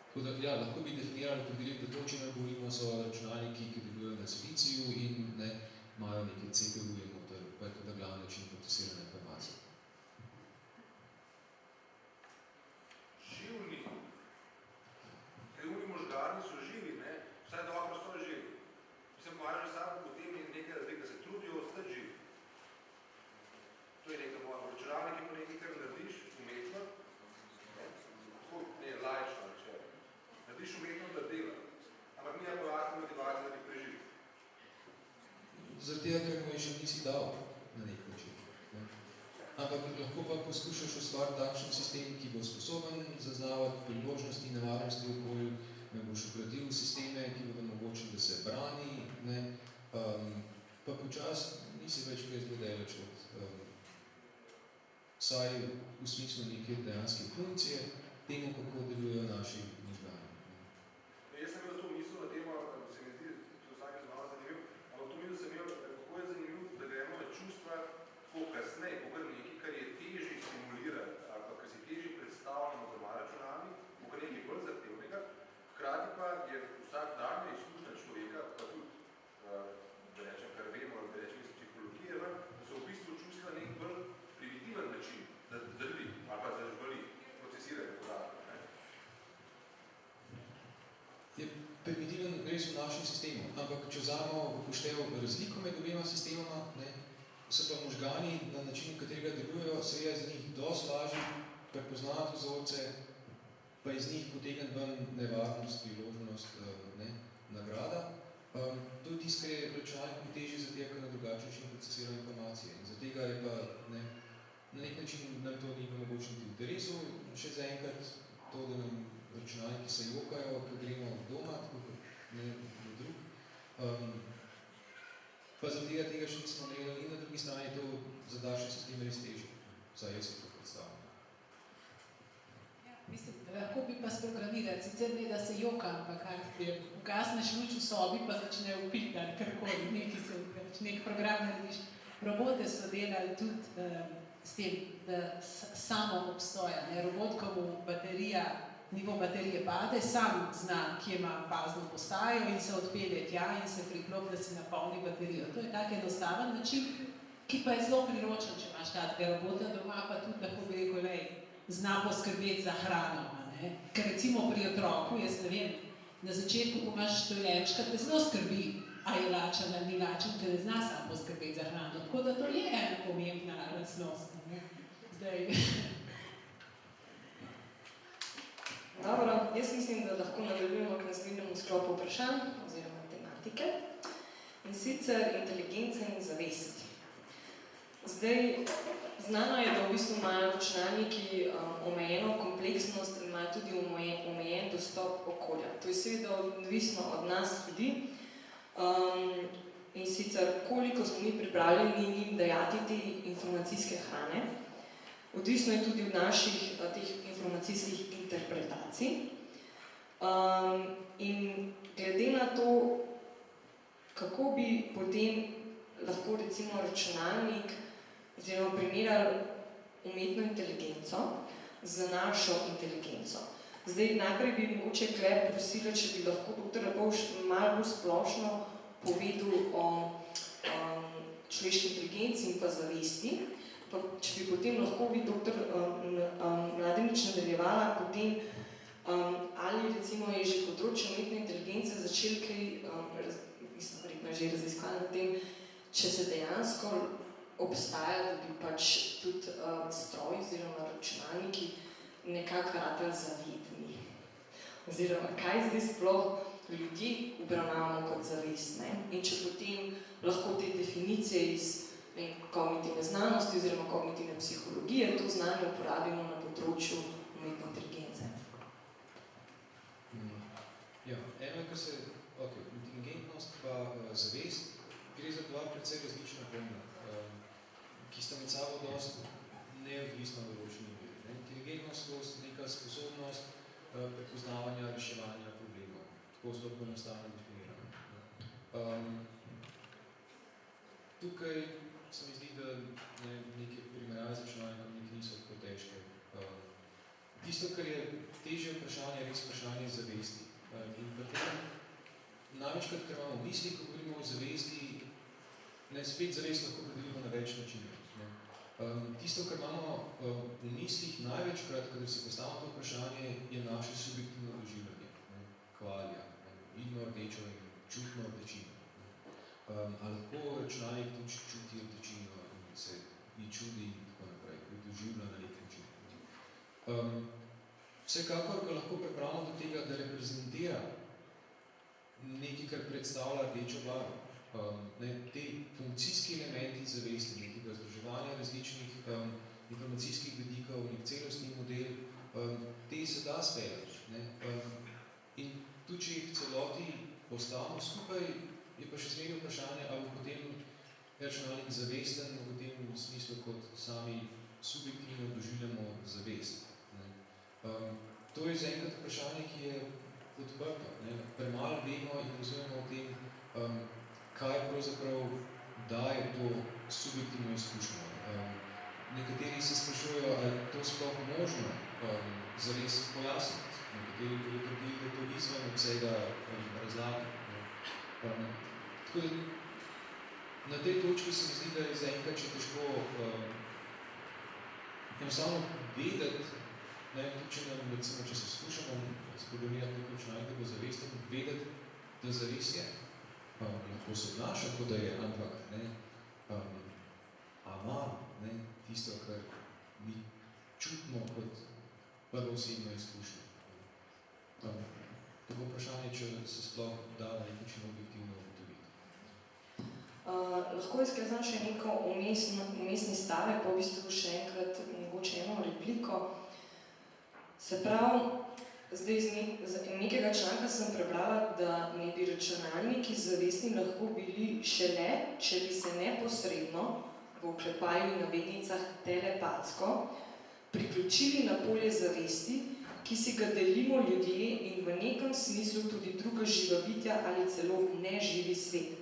Tako da, ja, lahko bi definirali podeliti, da to, o čemer govorimo, so računalniki, ki delujejo na siliciju in ne, imajo neke CPU-je noter, pa je to da glavni način procesiranja informacij. Krivni možgani so živi, ne? Vsaj dobro so živi. Mislim, moja že samo potem je nekaj razlik, da se trudijo ostati živi. To je nekaj moja. Računalnik je pa nekaj, kar narediš umetno, ne, laično, če. Narediš umetno, da dela. Ampak mi je pa jasna motivacija, da bi preživil. Zaradi tega, ker mu je še nisi dal na nek način. Ne? Ampak lahko pa poskušaš ustvariti takšen sistem, ki bo sposoben zaznavati priložnosti in nevarnosti v okolju, ne boš vgradil sisteme, ki bodo mogočen, da se brani, ne? Pa počas nisi več kaj zelo daleč od vsaj v smislu neke dejanske funkcije temu, kako delujejo naši možgani. Jaz sem imel to misel na temo, se mi zdi, to vsake znova zanimiv, ampak to misel sem imel, kako je zanimiv, da gremo na čustva tako kasneje, kako nekaj, kar je težje stimulirati, ali pa kar si težje predstavljamo doma računalnik, kako nekaj bolj zahtevnega, hkrati pa je vsakdanja izkušnja človeka, pa tudi, da rečem, kar vemo, da rečem iz psihologije, da so v bistvu čustva nek bolj primitiven način, da drži, ali pa zažbali, procesirajo podatke. Je primitiven res v našem sistemu, ampak če vzamemo v upoštev razliko med obema sistemoma, ne, so pa možgani na način, katerega delujejo, se je z njih dosti lažje prepoznati vzorce, pa iz njih potegniti ven nevarnost, priložnost, ne, nagrada. To je tisto, kar je računalniku težje za tega, ker na drugačen način procesira informacije. In za tega je pa ne, na nek način nam to ni mogoče v interesu. Še zaenkrat to, da nam računalniki se jokajo, ko gremo doma, tako kot ne do drug. Pa zaradi tega še nismo naredili in na drugi strani to za daljši sistem res težje. Vsaj jaz se to predstavljam. Mislim, lahko bi pa sprogramirati, sicer ne, da se joka, ampak ugasneš luč v sobi, pa začne upiti ali karkoli, nek program narediš. Robote so delali tudi s tem, da samo obstoja. Ne? Robot, ko mu nivo baterije pade, sam zna, kje ima bazno postajo in se odpelje tja in se priklop, da si napolni baterijo. To je tak enostaven način, ki pa je zelo priročen, če imaš takega robota doma, pa tudi lahko bi rekel, zna poskrbeti za hrano. Ne? Ker recimo pri otroku, jaz ne vem, na začetku, ko imaš dojenčka, te zelo skrbi, a je lačen ali ni lačen, ker ne zna sam poskrbeti za hrano. Tako da to je ena pomembna lastnost. Zdaj. Dobro, jaz mislim, da lahko nadaljujemo k naslednjemu sklopu vprašanj oziroma tematike. In sicer inteligenca in zavest. Zdaj, znano je, da v bistvu imajo računalniki omejeno kompleksnost in imajo tudi omejen dostop okolja. To je seveda odvisno od nas ljudi in sicer koliko smo mi pripravljeni njim dajati te informacijske hrane. Odvisno je tudi od naših teh informacijskih interpretacij. In glede na to, kako bi potem lahko recimo računalnik oziroma primerjali umetno inteligenco z našo inteligenco. Zdaj, najprej bi mogoče Klep prosila, če bi lahko dr. Rabovš malo bolj splošno povedal o človeški inteligenci in pa zavesti. pa če bi potem lahko vi, doktor Mladenič, nadaljevala potem, ali recimo je že področje umetne inteligence začel kaj, mislim, verjetno že raziskali na tem, če se dejansko obstaja, da bi pač tudi stroji oziroma računalniki nekako ratali zavedni. Oziroma, kaj zdaj sploh ljudi obravnavamo kot zavest, ne? In če potem lahko te definicije iz kognitivne znanosti oziroma kognitivne psihologije to znanje uporabimo na področju umetne inteligence. Ja, eno je, kar se, inteligentnost pa zavest, gre za dva precej različna pojma, ki sta med sabo dosti neodvisno določeni meri. Inteligentnost je neka sposobnost prepoznavanja, reševanja problemov. Tako zelo poenostavljeno definirano. Tukaj se mi zdi, da neke primerjave z računalnikom niso tako težke. Tisto, kar je težje vprašanje, je res vprašanje zavesti. In potem, največkrat, ker imamo v misli, ko govorimo o zavesti, spet zavest lahko predelimo na več načinov. Tisto, kar imamo v mislih največkrat, kadar si postavimo to vprašanje, je naše subjektivno doživljanje, kvalija, vidno rdečo in čutno rdečino. Ali lahko računalnik tudi čuti rdečino in se ji čudi in tako naprej, ko doživlja na nek način. Vsekakor ga lahko prepravimo do tega, da reprezentira nekaj, kar predstavlja rdečo barvo. Te funkcijski elementi zavesti, nekega združevanja različnih informacijskih vidikov, nek celostni model, te se da speljati. In tudi, če jih celoti postavimo skupaj, je pa še zmeraj vprašanje, ali potem računalnik zavesten v tem smislu, kot sami subjektivno doživljamo zavest. To je zaenkrat vprašanje, ki je odprto. Premalo vemo in razumemo o tem, kaj pravzaprav daje to subjektivno izkušnjo. Nekateri se sprašujejo, ali je to sploh možno zares pojasniti. Nekateri trdili, da je to izven obsega razlage. Tako da na tej točki se mi zdi, da je zaenkrat še težko enostavno vedeti, če se skušamo sprogramirati neko računalnik, da bo zavesten, vedeti, da zares je. Lahko se obnaša, kot da je, ampak tisto, kar mi čutimo kot prvoosebno izkušnjo. To bo vprašanje, če se sploh da na nek način objektivno ugotoviti. Lahko izkazam še neko umestni stavek, pa v bistvu še enkrat mogoče eno repliko. Se pravi, zdaj iz nekega članka sem prebrala, da ne bi računalniki zavestni lahko bili šele, če bi se neposredno, v oklepaju in navednicah telepatsko, priključili na polje zavesti, ki si ga delimo ljudje in v nekem smislu tudi druga živa bitja ali celo neživi svet.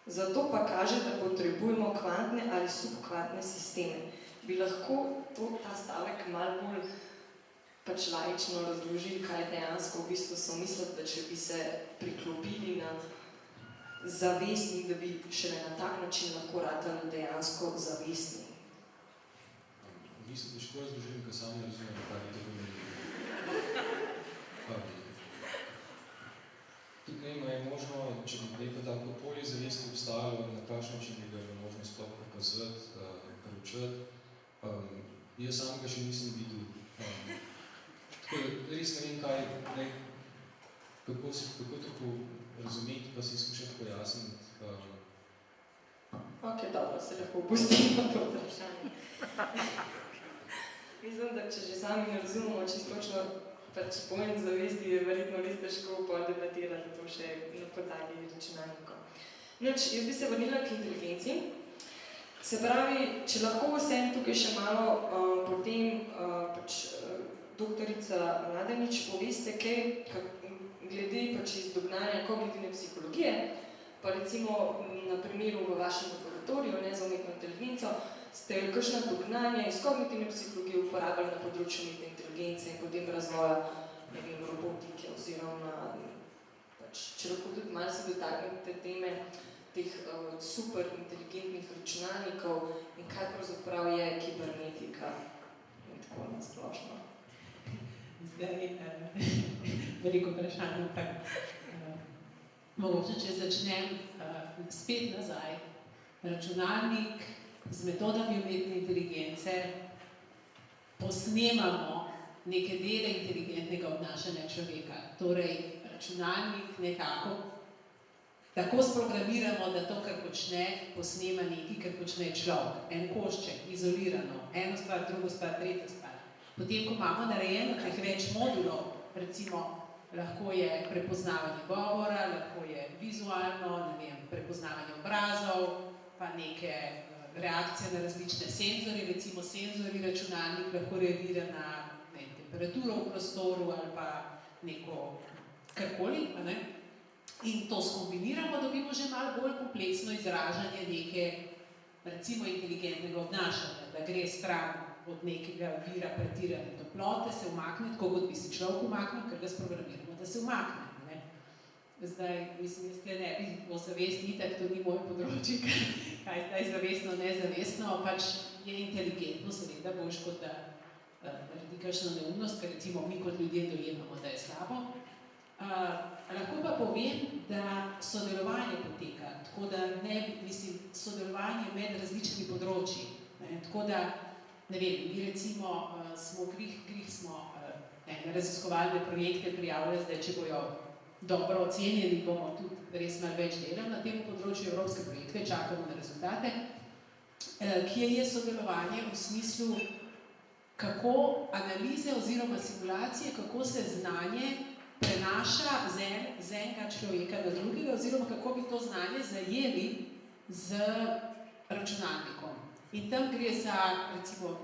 Zato pa kaže, da potrebujemo kvantne ali subkvantne sisteme. Bi lahko ta stavek malo bolj laično razložili, kaj dejansko v bistvu so mislili, da če bi se priklopili na zavestni, da bi šele na tak način lahko ratali dejansko zavestni. Mislim, težko razložim, ker sam ne razumem, kaj je to pomeni. Tudi ne je možno, če bi neko tako polje zavesti obstajalo, na kakšen način bi ga možno sploh prikazati, preučati. Jaz sam ga še nisem videl. Tako da res ne vem, kako tako razumeti, pa si skušati pojasniti. Ok, dobro, se lahko opustimo to vprašanje. Mislim, da če že sami ne razumemo čistočno pojem zavesti, je verjetno res težko debatirati to še na podlagi računalnikov. Jaz bi se vrnila k inteligenciji. Se pravi, če lahko vsem tukaj še malo potem doktorica Mladenič poveste, kaj glede iz dognanja kognitivne psihologije, pa recimo na primeru v vašem laboratoriju za umetno inteligenco, ste kakšna dognanja iz kognitivne psihologije uporabljali na področju umetne inteligence in potem razvoja, ne vem, robotike oziroma, če lahko tudi malo se dotaknete teme teh super inteligentnih računalnikov in kaj pravzaprav je kibernetika in tako nasplošno. Zdaj, veliko vprašanj, ampak mogoče, če začnem spet nazaj. Računalnik z metodami umetne inteligence posnemamo neke dele inteligentnega obnašanja človeka. Torej, računalnik nekako tako sprogramiramo, da to, kar počne, posnema nekaj, kar počne človek. En košček, izolirano, eno stvar, drugo stvar, tretjo stvar. Potem, ko imamo narejeno teh več modulov, recimo, lahko je prepoznavanje govora, lahko je vizualno, ne vem, prepoznavanje obrazov, pa neke reakcije na različne senzorje, recimo senzorji računalnik lahko reagira na temperaturo v prostoru ali pa neko karkoli, ne? In to skombiniramo, dobimo že malo bolj kompleksno izražanje neke, recimo, inteligentnega obnašanja, da gre stran od nekega vira pretirane toplote, se umakne, tako kot bi se človek umaknil, ker ga sprogramiramo, da se umakne. Ne? Zdaj, mislim, jaz ne bi ozavestni, tako to ni moj področje, kaj zdaj zavestno, nezavestno, pač je inteligentno, seveda boš kot da naredi kakšno neumnost, ker recimo mi kot ljudje dojemamo, da je slabo. Lahko pa povem, da sodelovanje poteka, tako da sodelovanje med različnimi področji. Tako da, ne vem, mi recimo smo na raziskovalne projekte prijavili, zdaj, če bojo dobro ocenjeni, bomo tudi res malo več delali na tem področju evropske projekte, čakamo na rezultate, kjer je sodelovanje v smislu, kako analize oziroma simulacije, kako se znanje prenaša z enega človeka na drugega, oziroma kako bi to znanje zajeli z računalnikom. In tam gre za, recimo,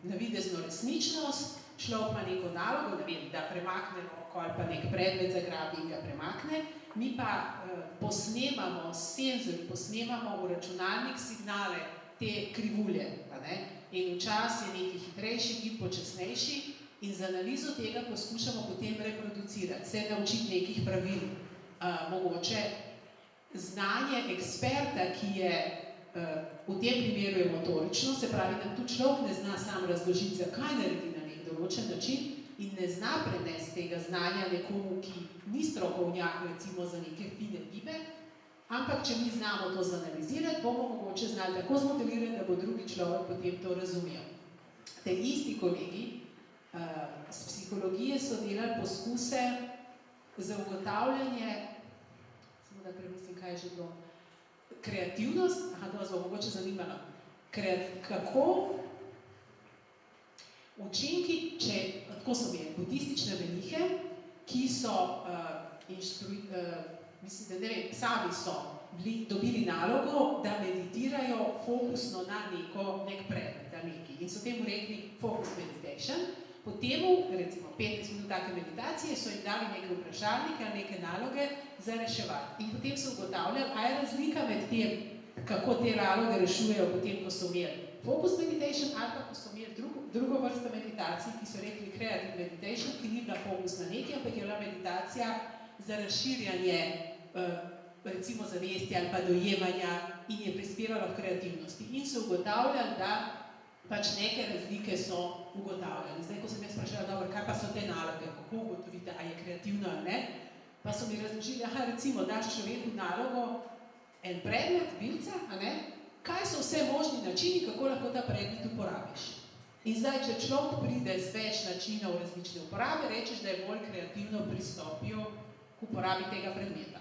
navidezno resničnost, človek ima neko nalogo, ne vem, da premakne roko ali pa nek predmet zagrabi in ga premakne, mi pa posnemamo senzor, posnemamo v računalnik signale te krivulje, ne? In včasih je neki hitrejši, ki počasnejši in z analizo tega poskušamo potem reproducirati, se naučiti nekih pravil. Mogoče znanje eksperta, ki je v tem primeru je motorično, se pravi, da tu človek ne zna sam razložiti, zakaj naredi na nek določen način in ne zna prenesti tega znanja nekomu, ki ni strokovnjak, recimo za neke fine gibe, ampak če mi znamo to zanalizirati, bomo mogoče znali tako zmodelirati, da bo drugi človek potem to razumel. Te isti kolegi z psihologije so delali poskuse za ugotavljanje, samo da premislim, kaj je že bilo, kreativnost, to vas bo mogoče zanimalo, kako učinki, tako so imeli budistične menihe, ki so mislim, da ne vem, sami so dobili nalogo, da meditirajo fokusno na nek predmet, in so temu rekli focus meditation. Potem, recimo 15 minut take meditacije, so jim dali neke vprašalnike ali neke naloge za reševati. In potem so ugotavljali, a je razlika med tem, kako te naloge rešujejo potem, ko so imeli focus meditation ali pa ko so imeli drugo vrsto meditacij, ki so rekli creative meditation, ki ni bila fokus na nekaj, ampak je bila meditacija za razširjanje recimo zavesti ali pa dojemanja in je prispevalo k kreativnosti. In so ugotavljali, da pač neke razlike so ugotavljali. Zdaj, ko sem jaz sprašala, dobro, kaj pa so te naloge, kako ugotovite, a je kreativno ali ne, pa so mi razložili, recimo, daš človeku nalogo en predmet, bilca, kaj so vse možni načini, kako lahko ta predmet uporabiš. In zdaj, če človek pride z več načinov različne uporabe, rečeš, da je bolj kreativno pristopil k uporabi tega predmeta.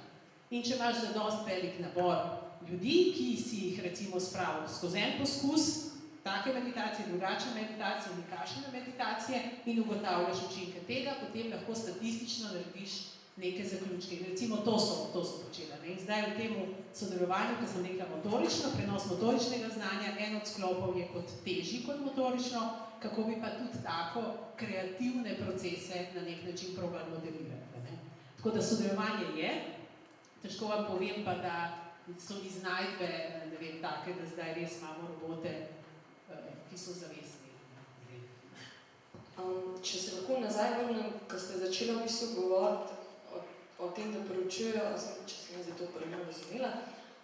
In če imaš zadost velik nabor ljudi, ki si jih recimo spravil skozi en poskus, take meditacije, drugačne meditacije, nikašne meditacije in ugotavljaš učinke tega, potem lahko statistično narediš neke zaključke. In recimo to so počela. In zdaj v tem sodelovanju, ki sem rekla motorično, prenos motoričnega znanja, en od sklopov je kot težji kot motorično, kako bi pa tudi tako kreativne procese na nek način probali modelirati. Tako da sodelovanje je, težko vam povem pa, da so iznajdbe, ne vem, take, da zdaj res imamo robote, ki so zavestni. Če se lahko nazaj vrnem, ko ste začeli v bistvu govoriti o tem, da preučujejo, če sem jaz to pravilno razumela,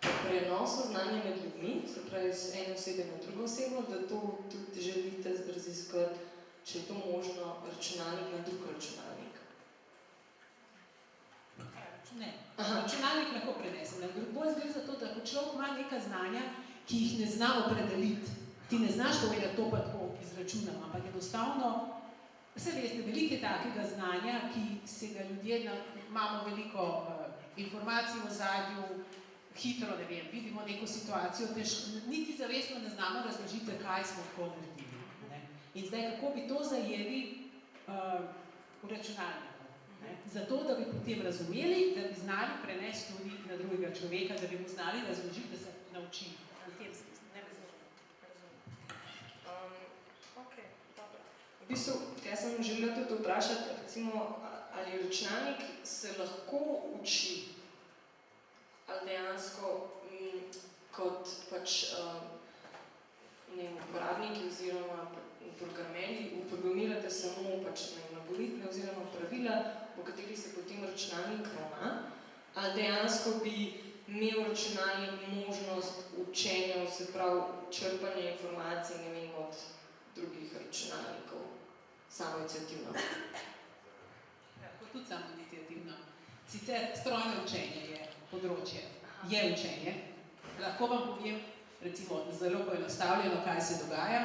prenosu znanja med ljudmi, se pravi z ene osebe na drugo osebo, da to tudi želite raziskati, če je to možno, računalnik na drug računalnik. Ne, računalnik lahko prenese. Bolj gre za to, da ko človek ima neka znanja, ki jih ne zna opredeliti, ti ne znaš povedati to pa tako izračunam, ampak enostavno, vse veste, veliko je takega znanja, ki se ga ljudje, imamo veliko informacij v ozadju, hitro, ne vem, vidimo neko situacijo, niti zavestno ne znamo razložiti, zakaj smo tako naredili. Ne? In zdaj, kako bi to zajeli v računalniku? Ne? Zato, da bi potem razumeli, da bi znali prenesti tudi na drugega človeka, da bi mu znali razložiti, da se nauči. V tem smislu, ne bi Okay, dobro. V bistvu, jaz sem želela tudi vprašati, recimo, ali računalnik se lahko uči, ali dejansko kot pač uporabniki oziroma programerji uprogramirate samo pač algoritme oziroma pravila, po katerih se potem računalnik ravna, ali dejansko bi imel računalnik možnost učenja, se pravi črpanja informacij, ne vem, od drugih računalnikov, samoiniciativno. Ja, tudi samoiniciativno. Sicer strojno učenje je področje, je učenje. Lahko vam povem, recimo, zelo poenostavljeno, kaj se dogaja.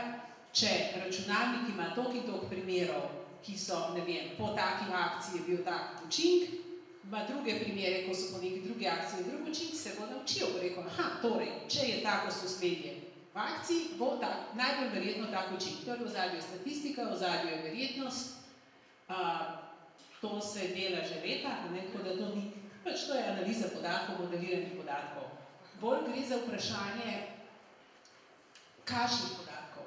Če računalnik ima toliko in toliko primerov, ki so, ne vem, po taki akciji je bil tak učink, ima druge primere, ko so po neki drugi akciji drug učink, se bo naučil, bo rekel, torej, če je tako sosledje v akciji, bo najbolj verjetno tak učink. To je v ozadju statistika, v ozadju je verjetnost, to se dela že leta, tako da to ni, pač to je analiza podatkov, modeliranih podatkov. Bolj gre za vprašanje kakšnih podatkov,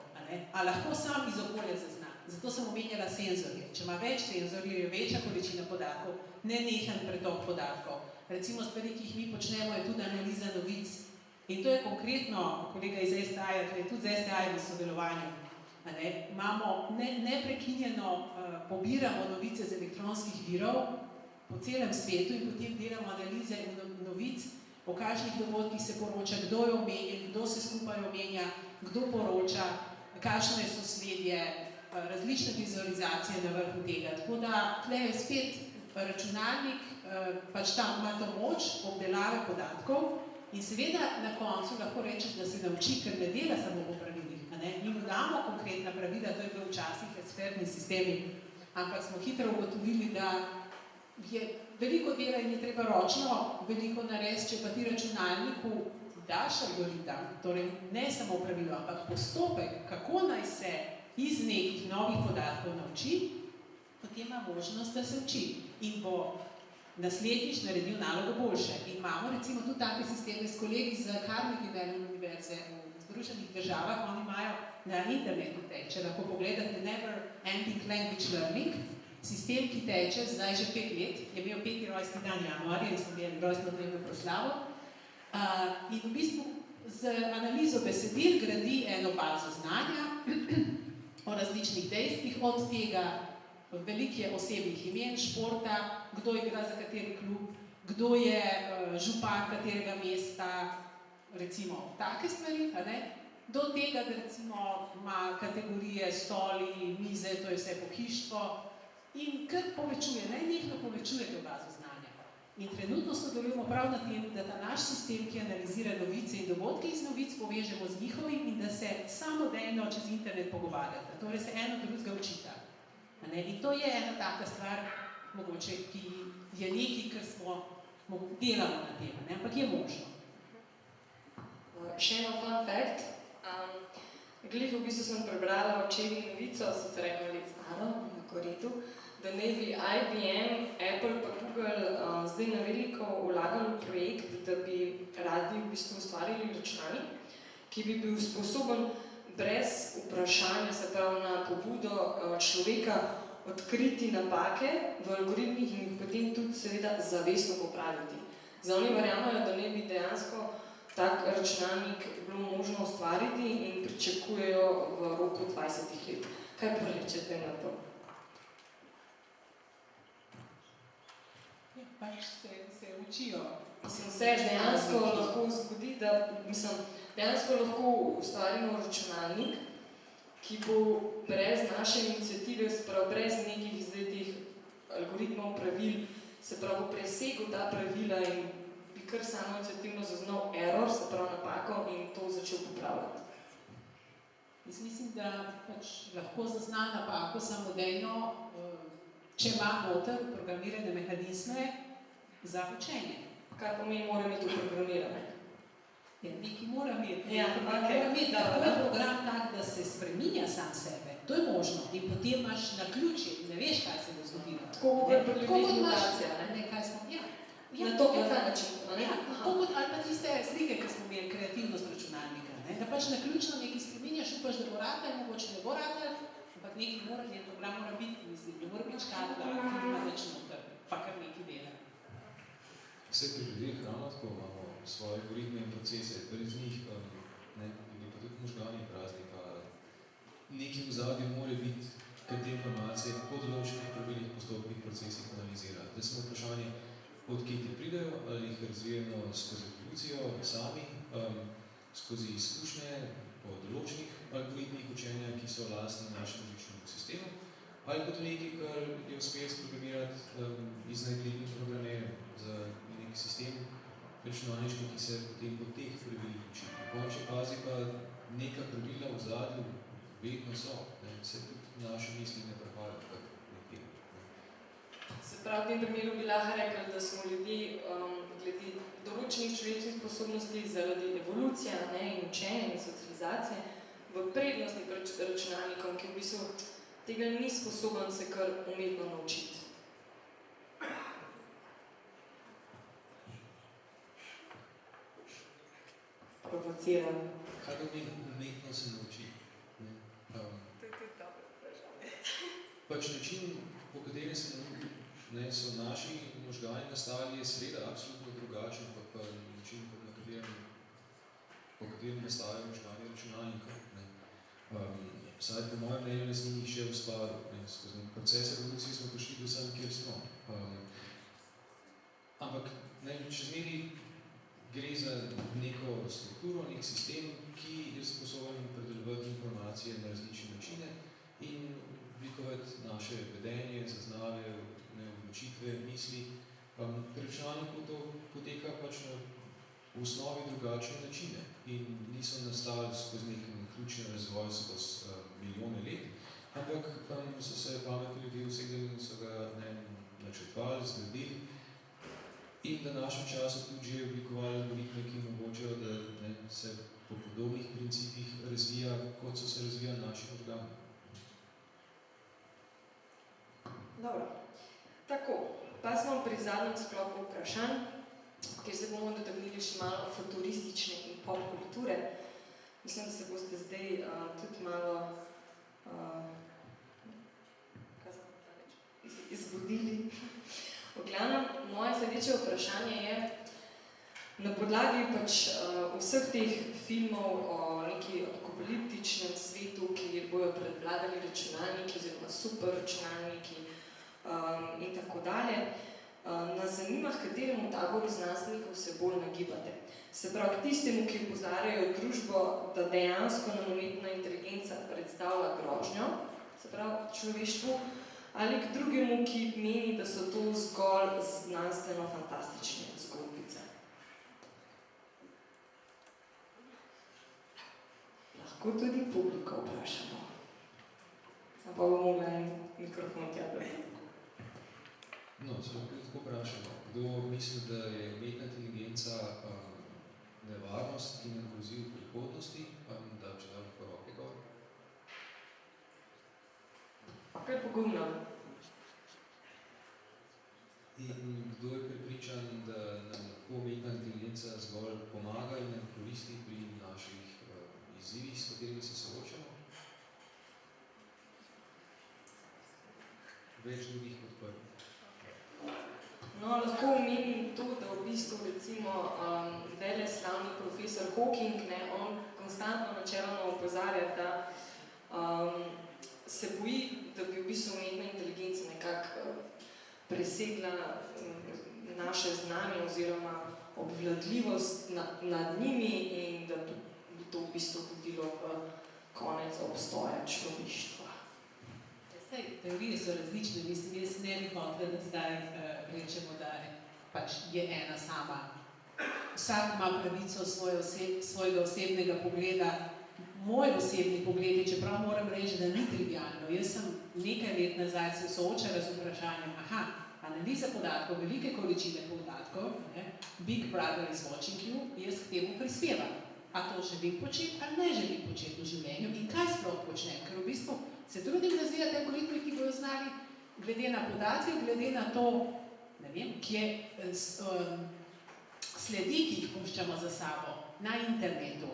a lahko sam iz okolja zazna. Zato sem omenjala senzorje. Če ima več senzorjev, je večja količina podatkov, nenehen pretok podatkov. Recimo stvari, ki jih mi počnemo, je tudi analiza novic. In to je konkretno, kolega iz STA-ja, tudi z STA-jem v sodelovanju. Imamo neprekinjeno pobiramo novice z elektronskih virov po celem svetu in potem delamo analize novic, o kakšnih dogodkih se poroča, kdo je omenjen, kdo se skupaj omenja, kdo poroča, kakšno je sosledje, različne vizualizacije na vrhu tega. Tako da tle je spet računalnik, pač tam ima to moč obdelave podatkov in seveda na koncu lahko rečeš, da se nauči, ker ne dela samo po pravilih. Mi mu damo konkretna pravila, to je bilo včasih ekspertni sistemi, ampak smo hitro ugotovili, da je veliko dela in je treba ročno veliko narediti, če pa ti računalniku daš algoritem, torej ne samo pravilo, ampak postopek, kako naj se iz nekih novih podatkov nauči, potem ima možnost, da se uči in bo naslednjič naredil nalogo boljše. In imamo recimo tudi take sisteme s kolegi z Carnegie Mellon univerze v Združenih državah, oni imajo na internetu teče, lahko pogledate Never Ending Language Learning, sistem, ki teče zdaj že 5 let, je imel 5. rojstni dan januarja in smo imeli rojstnodnevno proslavo. In v bistvu z analizo besedil gradi eno bazo znanja o različnih dejstvih, od tega veliko je osebnih imen, športa, kdo igra za kateri klub, kdo je župan katerega mesta, recimo take stvari, do tega, da recimo ima kategorije stoli, mize, to je vse pohištvo in kar povečuje, najnehno povečuje to bazo znanja. In trenutno sodelujemo prav na tem, da ta naš sistem, ki analizira novice in dogodke iz novic, povežemo z njihovim in da se samodejno čez internet pogovarjate. Torej se eno drugega učita. In to je ena taka stvar, mogoče, ki je nekaj, kar smo delamo na tem, ampak je možno. Še eno fun fact. Glih v bistvu sem prebrala včeraj novico, sicer eno let staro, na Koretu, da ne bi IBM, Apple pa Google zdaj na veliko vlagali v projekt, da bi radi v bistvu ustvarili računalnik, ki bi bil sposoben brez vprašanja, se pravi na pobudo človeka, odkriti napake v algoritmih in jih potem tudi seveda zavestno popraviti. Zdaj oni verjamajo, da ne bi dejansko tak računalnik bilo možno ustvariti in pričakujejo v roku 20 let. Kaj pa rečete na to? pač se učijo. Mislim, se dejansko lahko zgodi, da dejansko lahko ustvarimo računalnik, ki bo brez naše iniciative, se pravi brez nekih zdaj teh algoritmov, pravil, se pravi presegel ta pravila in bi kar samo iniciativno zaznal error, se pravi napako in to začel popravljati. Jaz mislim, da pač lahko zazna napako samodejno, če ima noter programirane mehanizme za učenje. Kar pomeni, mora imeti programirane. Ja, nekaj mora imeti. Ja, okay. Lahko je program tak, da se spreminja sam sebe. To je možno. In potem imaš naključje, ne veš, kaj se bo zgodilo. Tako kot mutacija, ne? Kaj smo, ja. Na to je ta način. Ja, tako kot ali pa tiste slike, ki smo imeli kreativnost računalnika. Ne? Da pač naključno nekaj spreminjaš, upaš, da bo ratelj, mogoče ne bo ratelj, ampak nekaj mora, njen program mora biti, mislim, ne mora biti škatla, filma več noter, pa kar nekaj dela. Vse pri ljudeh ravno tako imamo svoje algoritme in procese, brez njih bi pa tudi možgani prazni, pa nekaj v zadnji mora biti, ker te informacije po določenih pravilih postopnih procesih analizira. Da smo vprašanje, od kje ti pridejo, ali jih razvijemo skozi evolucijo sami, skozi izkušnje po določenih algoritmih učenja, ki so lastni našem jezičnem sistemu, ali kot nekaj, kar je uspel sprogramirati iznajdljivim programerjem za nek sistem računalniški, ki se potem po teh pravilih uči. V končni fazi pa neka pravila v zadju vedno so, se tudi naše misli ne prehajajo kar nekje. Se pravi, v tem primeru bi lahko rekli, da smo ljudje glede določenih človeških sposobnosti zaradi evolucije in učenja in socializacije v prednosti pred računalnikom, ki v bistvu tega ni sposoben se kar umetno naučiti. Provociram. Kaj da umetno se nauči? To je tudi dobro vprašanje. Pač način, po katerem so naši možgani nastali, je seveda absolutno drugačen, pa način, po katerem nastajajo možgani računalnika. Vsaj po mojem mnenju nas ni nihče ustvaril. Skozi proces evolucije smo prišli do sem, kjer smo. Ampak čezmeri gre za neko strukturo, nek sistem, ki je sposoben predelovati informacije na različne načine in oblikovati naše vedenje, zaznave, odločitve, misli. Pri računalniku to poteka pač v osnovi drugačne načine in niso nastali skozi nek ključni razvoj skozi milijone let, ampak so se pametni ljudje usedeli in so ga načrtovali, zgradili in v našem času tudi že oblikovali algoritme, ki omogočajo, da se po podobnih principih razvija, kot so se razvijali naši možgani. Dobro. Tako, pa smo pri zadnjem sklopu vprašanj, kjer se bomo dotaknili še malo futuristične in pop kulture. Mislim, da se boste zdaj tudi malo izbudili. V glavnem, moje sledeče vprašanje je, na podlagi vseh teh filmov o neki apokaliptičnem svetu, kjer bojo predvladali računalniki oziroma super računalniki in tako dalje, nas zanima, v kateremu taboru znanstvenikov se bolj nagibate. Se pravi, k tistemu, ki opozarjajo družbo, da dejansko nam umetna inteligenca predstavlja grožnjo, se pravi človeštvu, ali k drugemu, ki meni, da so to zgolj znanstveno-fantastične zgodbice. Lahko tudi publiko vprašamo. Sam pa bomo mogla en mikrofon tja dati. No, se lahko vprašamo, kdo misli, da je umetna inteligenca nevarnost, ki nam grozi v prihodnosti, da če da lahko roke gor? Kar pogumno. In kdo je prepričan, da nam lahko umetna inteligenca zgolj pomaga in nam koristi pri naših izzivih, s katerimi se soočamo? Več drugih kot prvi. No, lahko omenim to, da v bistvu recimo veleslavni profesor Hawking, on konstantno načeloma opozarja, da se boji, da bi v bistvu umetna inteligenca nekako presegla naše znanje oziroma obvladljivost nad njimi in da bi to v bistvu vodilo v konec obstoja človeštva. Saj, teorije so različne, mislim, jaz ne bi hotela, da zdaj rečemo, da pač je ena sama. Vsak ima pravico svojega osebnega pogleda. Moj osebni pogled je, čeprav moram reči, da ni trivialno. Jaz sem nekaj let nazaj se soočala z vprašanjem, analiza podatkov, velike količine podatkov, Big Brother is watching you, jaz k temu prispevam. A to želim početi ali ne želim početi v življenju in kaj sploh počnem, ker v bistvu se trudim razvijati algoritme, ki bojo znali glede na podatke, glede na to, ne vem, kje sledi, ki jih puščamo za sabo na internetu,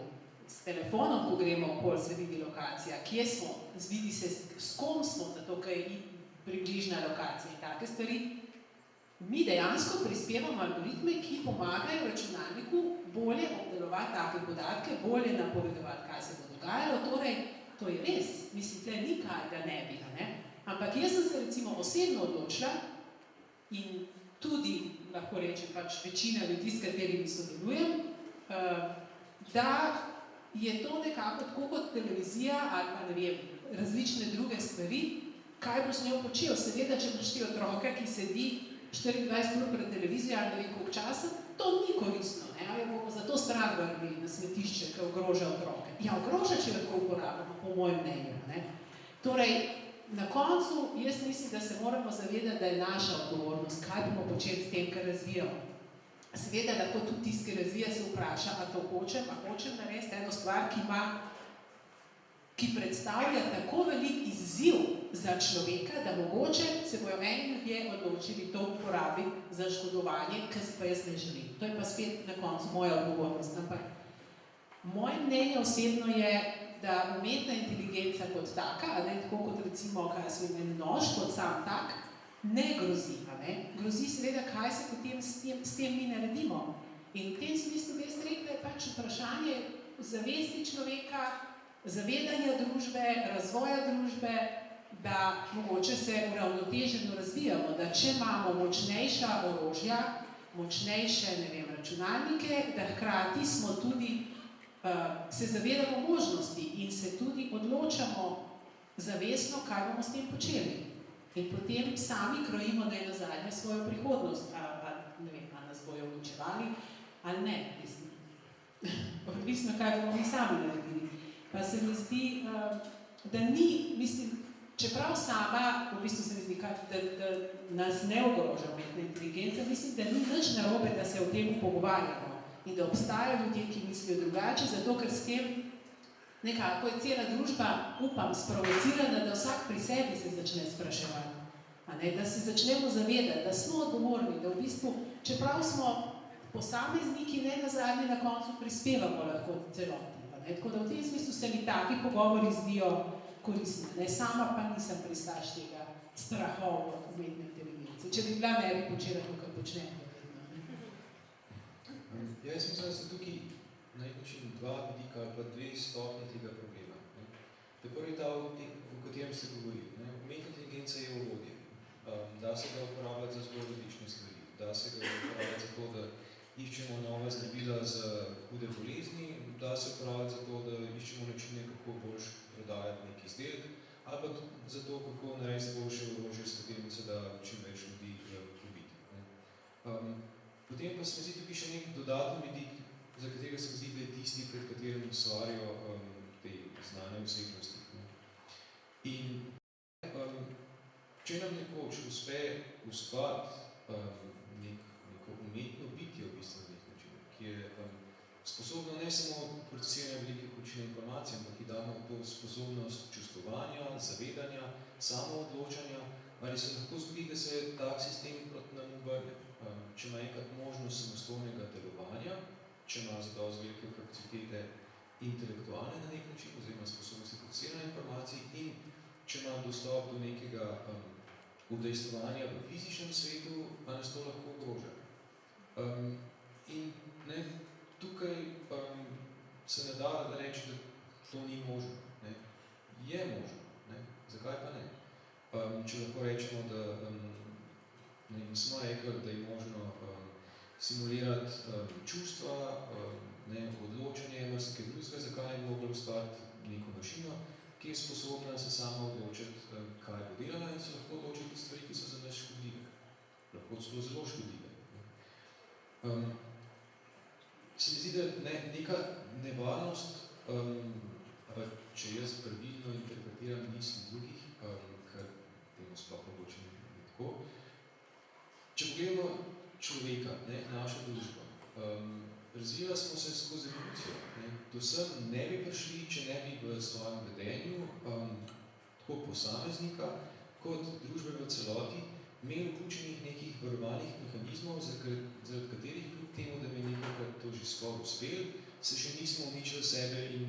s telefonom, ko gremo okoli, se vidi lokacija, kje smo, vidi se, s kom smo, zato ker je približna lokacija in take stvari. Mi dejansko prispevamo algoritme, ki pomagajo računalniku bolje obdelovati take podatke, bolje napovedovati, kaj se bo dogajalo. Torej, to je res. Mislim, tle ni kaj, da ne bi, ne? Ampak jaz sem se recimo osebno odločila in tudi, lahko rečem, pač večina ljudi, s katerimi sodelujem, da je to nekako tako kot televizija ali pa, ne vem, različne druge stvari, kaj boš s njo počel. Seveda, če boš ti otroka, ki sedi 24 ur pred televizijo ali ne vem koliko časa, to ni koristno, ne? Ali bomo zato stran vrgli na smetišče, ki ogroža otroke. Ja, ogroža, če lahko uporabljamo, po mojem mnenju, ne? Torej, na koncu, jaz mislim, da se moramo zavedati, da je naša odgovornost, kaj bomo počeli s tem, kar razvijamo. Seveda, lahko tudi tisti, ki razvija, se vpraša, a to hočem narediti eno stvar, ki predstavlja tako velik izziv za človeka, da mogoče se bojo eni ljudje odločili to uporabiti za škodovanje, kar pa jaz ne želim. To je pa spet na koncu moja odgovornost. Ampak moje mnenje osebno je, da umetna inteligenca kot taka, a ne tako kot recimo, kaj se ime nož, kot sam tak, ne grozi, a ne? Grozi seveda, kaj se potem s tem mi naredimo. In v tem smislu bi jaz rekla, je pač vprašanje zavesti človeka, zavedanja družbe, razvoja družbe, da mogoče se uravnoteženo razvijamo, da če imamo močnejša orožja, močnejše, ne vem, računalnike, da hkrati smo tudi, se zavedamo možnosti in se tudi odločamo zavestno, kaj bomo s tem počeli. In potem sami krojimo ne nazadnje svojo prihodnost, ne vem, ali nas bojo uničevali, ali ne, mislim. Odvisno, kaj bomo mi sami naredili. Pa se mi zdi, da ni, mislim, čeprav sama, v bistvu se mi zdi, da nas ne ogroža umetna inteligenca, mislim, da ni nič narobe, da se o tem pogovarjamo in da obstajajo ljudje, ki mislijo drugače, zato ker s tem nekako je cela družba, upam, sprovocirana, da vsak pri sebi se začne spraševati. Da se začnemo zavedati, da smo odgovorni, da v bistvu, čeprav smo posamezniki, ne nazadnje na koncu prispevamo lahko celoti. Tako da v tem smislu se mi taki pogovori zdijo koristni. Sama pa nisem pristaš tega strahov umetne inteligence. Če bi bila, ne bi počela to, kar počnem. Jaz mislim, da so tukaj na nek način dva vidika ali pa dve stopnje tega problema. Prvi ta, o katerem ste govorili. Umetna inteligenca je orodje. Da se ga uporabljati za zelo različne stvari. Da se ga uporabljati za to, da iščemo nova zdravila za hude bolezni, da se uporabljati za to, da iščemo načine, kako boljš prodajati nek izdelek, ali pa za to, kako narediti boljše orožje, s katerim se da čim več ljudi ubiti. Potem pa se mi zdi tukaj še nek dodatni vidik, za katerega se mi zdi, da je tisti, pred katerim ustvarjajo te znane osebnosti. In če nam nekoč uspe ustvariti neko umetno bitje v bistvu na nek način, ki je sposobno ne samo procesiranja velike količine informacij, ampak ki damo to sposobnost čustvovanja, zavedanja, samoodločanja, ali se lahko zgodi, da se tak sistem proti nam obrne. Če ima enkrat možnost samostojnega delovanja, če ima zadosti velike kapacitete intelektualne na nek način, oziroma sposobnosti procesiranja informacij in če ima dostop do nekega udejstvovanja v fizičnem svetu, pa nas to lahko ogroža. In tukaj se ne da reči, da to ni možno. Je možno. Zakaj pa ne? Če lahko rečemo, da smo rekli, da je možno simulirati čustva, odločanje, marsikaj drugega, zakaj ne bi mogla ustvariti neko mašino, ki je sposobna se sama odločiti, kaj bo delala in se lahko odločiti stvari, ki so za nas škodljive. Lahko so zelo škodljive. Se mi zdi, da neka nevarnost, če jaz pravilno interpretiram misli drugih, ker temu sploh mogoče ne tako. Če pogledamo človeka, našo družbo, razvijali smo se skozi evolucijo. Do sem ne bi prišli, če ne bi v svojem vedenju, tako posameznika, kot družbe v celoti, imeli vključenih nekih varovalnih mehanizmov, zaradi katerih kljub temu, da bi nekajkrat to že skoraj uspeli, se še nismo uničili sebe in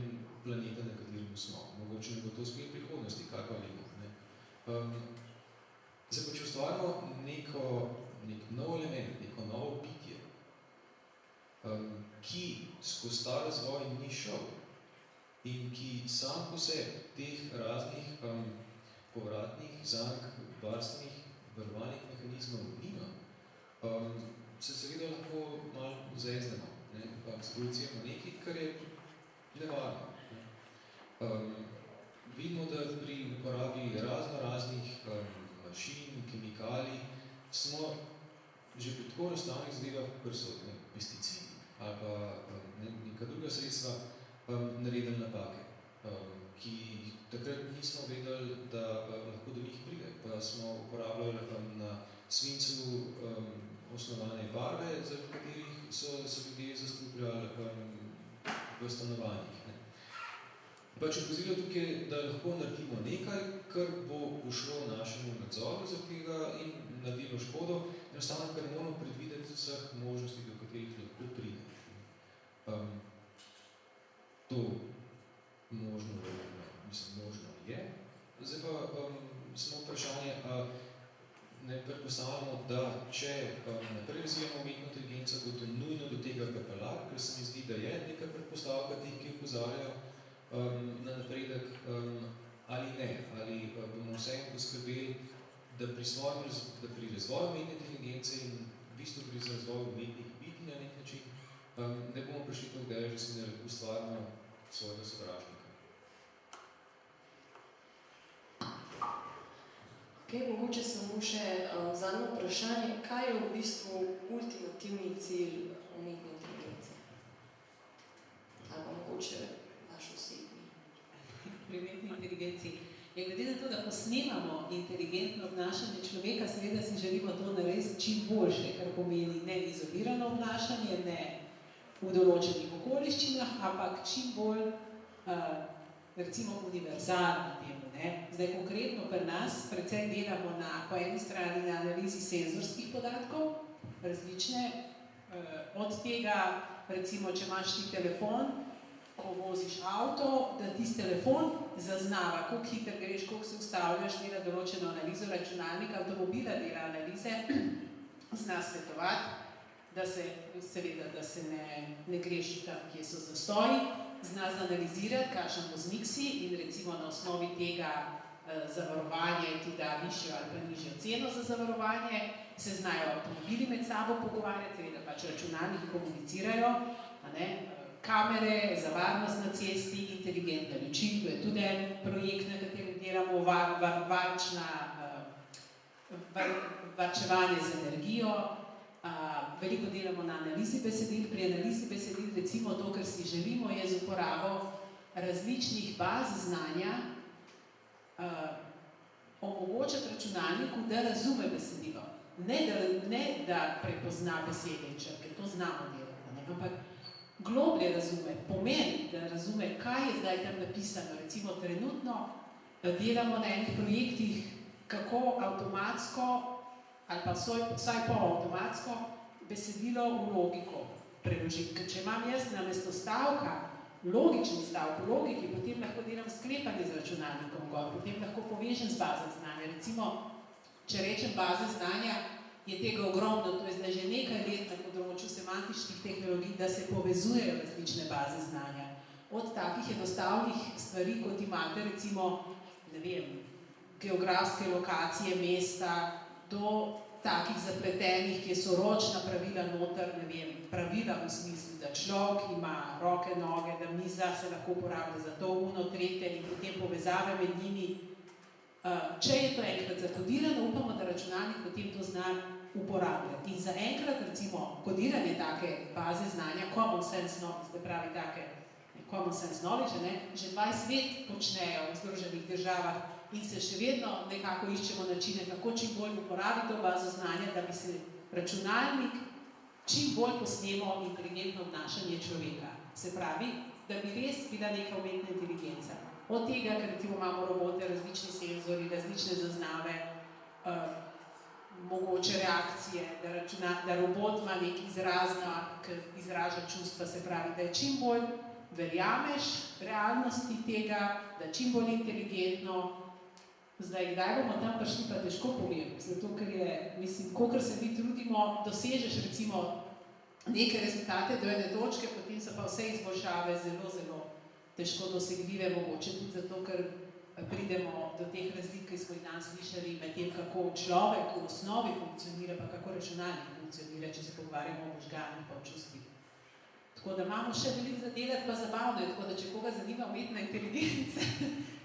planeta, na katerem smo. Mogoče ne bo to uspeli v prihodnosti, kaj pa vemo. Zdaj pa če ustvarimo nek nov element, neko novo bitje, ki skozi ta razvoj ni šel in ki sam po sebi teh raznih povratnih, zank, varstvenih, varovalnih mehanizmov nima, se seveda lahko malo zeznemo. Sproduciramo nekaj, kar je nevarno. Vidimo, da pri uporabi raznih mašin, kemikalij, smo že pri tako enostavnih zadevah, kot so pesticidi ali pa neka druga sredstva, naredili napake, ki takrat nismo vedeli, da lahko do njih pride. Pa smo uporabljali na svincu osnovane barve, zaradi katerih so ljudje zastrupljali v stanovanjih. Pač opozorilo tukaj, da lahko naredimo nekaj, kar bo ušlo našemu nadzoru za tega in naredilo škodo, enostavno, ker moramo predvideti vseh možnosti, do katerih lahko pride. To možno je. Zdaj pa samo vprašanje, ne predpostavljamo, da če naprej razvijamo umetno inteligenco, bo to nujno do tega pripeljati, ker se mi zdi, da je neka predpostavka teh, ki opozarjajo na napredek, ali ne, ali bomo vsem poskrbeli, da pri razvoju umetne inteligence in v bistvu pri razvoju umetnih biti na nek način, ne bomo prišli to idejo, že si ne ustvarimo svojega sovražnika. Mogoče samo še zadnje vprašanje, kaj je v bistvu ultimativni cilj umetne inteligence? Ali pa mogoče vaš osebni? Pri umetni inteligenciji. Glede na to, da posnemamo inteligentno obnašanje človeka, seveda si želimo to narediti čim boljše, kar pomeni ne izolirano obnašanje, ne v določenih okoliščinah, ampak čim bolj recimo univerzalno temu. Zdaj konkretno pri nas predvsem delamo po eni strani na analizi senzorskih podatkov, različne, od tega, recimo, če imaš ti telefon, ko voziš avto, da tisti telefon zaznava, koliko hitro greš, koliko se ustavljaš, dela določeno analizo računalnika, avtomobila dela analize, zna svetovati, da se ne greši tam, kje so zastoji, zna zanalizirati, kakšen voznik si in recimo na osnovi tega zavarovanje ti da višjo ali pa nižjo ceno za zavarovanje, se znajo avtomobili med sabo pogovarjati, seveda pač računalniki komunicirajo, kamere za varnost na cesti, inteligentne luči, to je tudi en projekt, na katerem delamo, varčevanje z energijo, veliko delamo na analizi besedil. Pri analizi besedil recimo to, kar si želimo, je z uporabo različnih baz znanja omogočati računalniku, da razume besedilo. Ne da prepozna besede in črke, to znamo delati, ampak globlje razume, pomeni, da razume, kaj je zdaj tam napisano. Recimo trenutno delamo na enih projektih, kako avtomatsko ali pa vsaj polavtomatsko besedilo v logiko preložiti. Ker če imam jaz namesto stavka, logični stavk v logiki, potem lahko delam sklepanje z računalnikom gor, potem lahko povežem z bazo znanja. Recimo, če rečem baze znanja, je tega ogromno, to je zdaj že nekaj let na področju semantičnih tehnologij, da se povezujejo različne baze znanja. Od takih enostavnih stvari, kot imate recimo, ne vem, geografske lokacije mesta, do takih zapletenih, kjer so ročna pravila noter, ne vem, pravila v smislu, da človek ima roke, noge, da miza se lahko uporablja za to, uno, tretje in potem povezave med njimi. Če je to enkrat zakodirano, upamo, da računalnik potem to zna uporabljati. In za enkrat, recimo, kodiranje take baze znanja, common sense knowledge, da pravi take common sense knowledge, že 20 let počnejo v Združenih državah in se še vedno nekako iščemo načine, kako čim bolj uporabiti to bazo znanja, da bi se računalnik čim bolj posnemal inteligentno obnašanje človeka. Se pravi, da bi res bila neka umetna inteligenca. Od tega, ker recimo imamo robote, različni senzori, različne zaznave, mogoče reakcije, da robot ima nek izrazna, ki izraža čustva, se pravi, da je čim bolj verjameš realnosti tega, da čim bolj inteligentno. Zdaj, kdaj bomo tam prišli, pa težko povem, zato ker je, mislim, kolikor se mi trudimo, dosežeš recimo neke rezultate do ene točke, potem so pa vse izboljšave zelo, zelo težko dosegljive, mogoče tudi zato, ker pridemo do teh razlik, ki smo jih danes slišali, med tem, kako človek v osnovi funkcionira, pa kako računalnik funkcionira, če se pogovarjamo o možganih pa o čustvih. Tako da imamo še veliko za delati, pa zabavno je, tako da če koga zanima umetna inteligenca,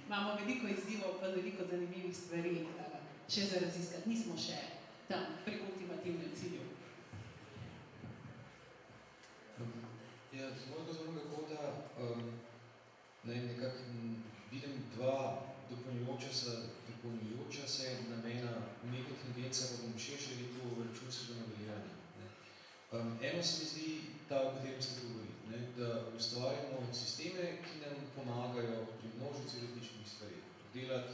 imamo veliko izzivov, pa veliko zanimivih stvari še za raziskati. Nismo še tam pri ultimativnem cilju. Ja, z mojega zornega kota nekako vidim dva dopolnjujoča se namena umetne inteligence, pa bom širše rekel v računskega modeliranja. Eno se mi zdi ta, o katerem ste govorili, da ustvarjamo sisteme, ki nam pomagajo pri množici različnih stvari. Delati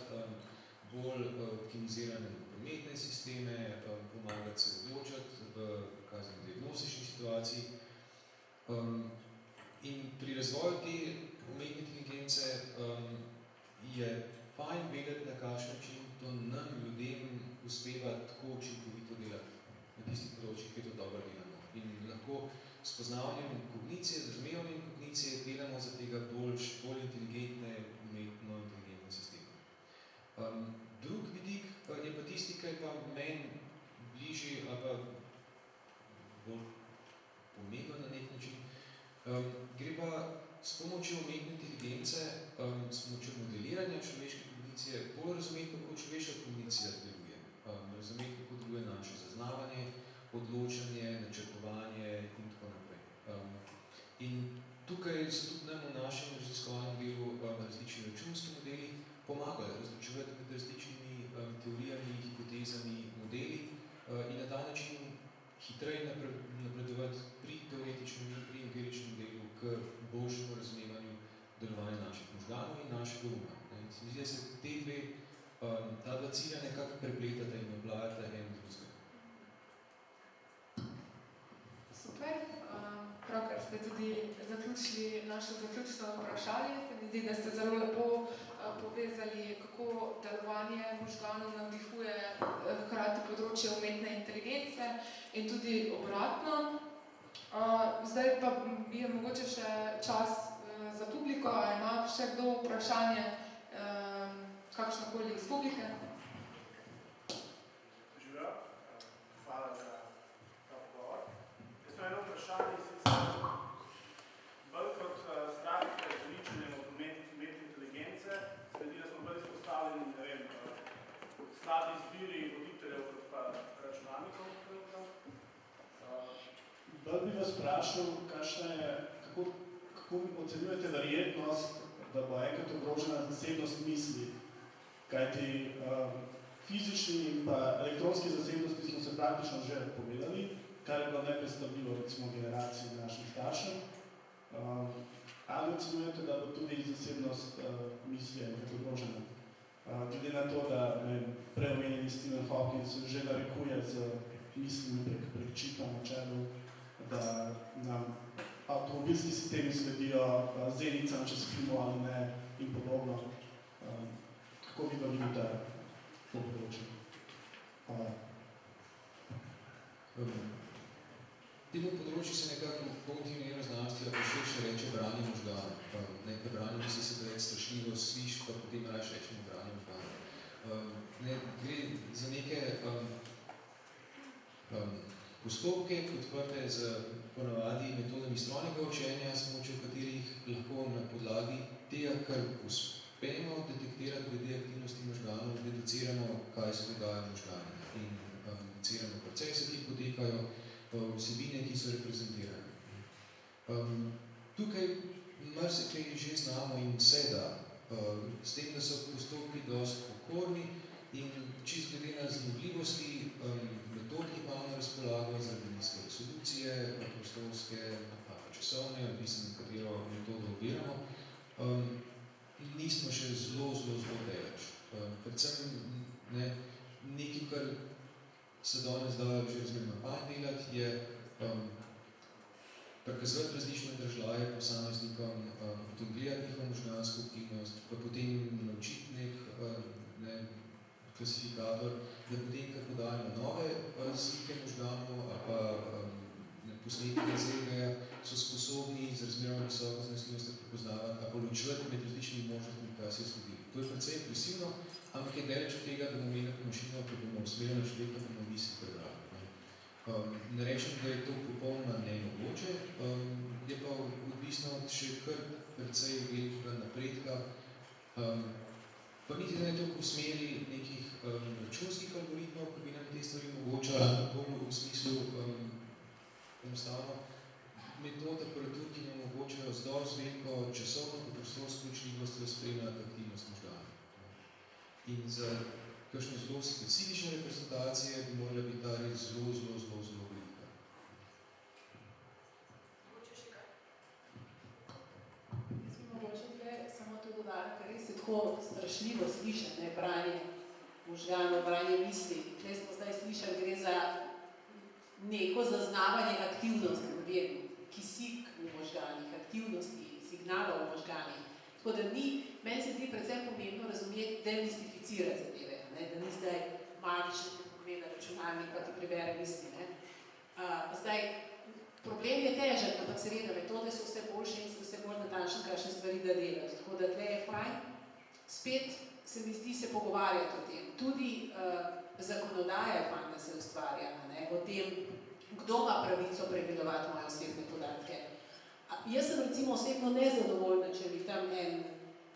bolj optimizirane prometne sisteme, pomagati se odločati v diagnostični situaciji. In pri razvoju te umetne inteligence je fajn vedeti, na kakšen način to nam, ljudem, uspeva tako učinkovito delati na tistih področjih, ki to dobro delamo. In lahko s poznavanjem kognicije, z razumevanjem kognicije delamo za tega bolj inteligentne, umetno inteligentne sisteme. Drug vidik je pa tisti, ki je pa meni bližji ali pa bolj pomemben na nek način. Gre pa s pomočjo umetne inteligence, s pomočjo modeliranja človeške kognicije, bolj razumeti, kako človeška kognicija deluje. Razumeti, kako deluje naše zaznavanje, odločanje, načrtovanje in tako naprej. In tukaj so tudi nam v našem raziskovalnem delu različni računski modeli pomagali različevati med različnimi teorijami, hipotezami, modeli in na ta način hitreje napredovati pri teoretičnem in pri empiričnem delu k boljšemu razumevanju delovanja naših možganov in našega uma. Se mi zdi, da se ta dva cilja nekako prepletata in oblajata en drugega. Super. Pravkar ste tudi zaključili naše zaključno vprašanje. Se mi zdi, da ste zelo lepo povezali, kako delovanje možganov navdihuje hkrati področje umetne inteligence in tudi obratno. Zdaj pa je mogoče še čas za publiko, a ima še kdo vprašanje, kakšnokoli iz publike? Živijo, hvala za ta pogovor. Jaz sem eno vprašanje, sicer bolj kot strah pred uničenjem od umetne inteligence, se mi zdi, da smo bolj izpostavljeni, ne vem, slabi izbiri voditeljev kot pa računalnikov. Bolj bi vas vprašal, kako ocenjujete verjetnost, da bo enkrat ogrožena zasebnost misli. Kajti fizični in pa elektronski zasebnosti smo se praktično že povedali, kar je bilo nepredstavljivo recimo generaciji naših staršev. Ali ocenjujete, da bo tudi zasebnost misli enkrat ogrožena? Glede na to, da preomenjeni Stephen Hawking že narekuje z mislimi prek čipa na čelu, da nam avtomobilski sistemi sledijo zenicam, če spimo ali ne in podobno. Kako vi vidite to področje? Hvala. Temu področju se nekako v kognitivni znanosti ali pa širše reče branje možganov. Nekaj branje misli se, da je strašljivo sliš, pa potem rajš rečemo branje možganov. Gre za neke postopke, podprte z ponavadi metodami strojnega učenja, s pomočjo katerih lahko na podlagi tega, kar uspemo detektirati glede aktivnosti možganov, deduciramo, kaj se dogaja v možganih in deduciramo procese, ki potekajo, vsebine, ki so reprezentirane. Tukaj marsikaj že znamo in se da, s tem, da so postopki dosti okorni in čisto glede na zmogljivosti metod, ki imamo na razpolago, zaradi nizke resolucije, prostorske, časovne, odvisno katero metodo obiramo, nismo še zelo daleč. Predvsem nekaj, kar se danes da že razmerno fajn delati, je prikazovati različne držaje posameznikom, potem gledati njihovo možgansko aktivnost, pa potem naučiti nek klasifikator, da potem, ko podajamo nove slike možganov ali pa posnetke iz EEG-ja, so sposobni z razmerno visoko zanesljivostjo prepoznavati ali pa ločevati med različnimi možnostmi, kaj se je zgodilo. To je precej impresivno, ampak je daleč od tega, da bomo imeli mašino, ki bomo usmerjali na človeka, bomo misli prebrali. Ne rečem, da je to popolnoma nemogoče, je pa odvisno od še kar precej velikega napredka, pa niti da je to v smeri nekih računskih algoritmov, ki bi nam te stvari omogočala, v smislu enostavno metod aparatur, ki nam omogočajo z dosti veliko časovno in prostorsko učljivostjo spremljati aktivnost možganov. In za kakšne zelo specifične reprezentacije bi morala biti ta res zelo velika. Jaz bi mogoče tukaj samo to dodala, ker res je tako strašljivo slišati, branje možganov, branje misli. Tukaj smo zdaj slišali, gre za neko zaznavanje aktivnosti, kisik v možganih, aktivnosti, signalov v možganih. Tako da meni se zdi predvsem pomembno razumeti, demistificirati zadeve, da ni zdaj magično pomeni računalnik, pa ti prebere misli. Zdaj, problem je težek, ampak seveda metode so vse boljše in so vse bolj natančne, kakšne stvari da delati. Tako da tle je fajn, spet se mi zdi se pogovarjati o tem. Tudi zakonodaja je fajn, da se ustvarja, o tem, kdo ima pravico pregledovati moje osebne podatke. Jaz sem recimo osebno nezadovoljna, če mi tam en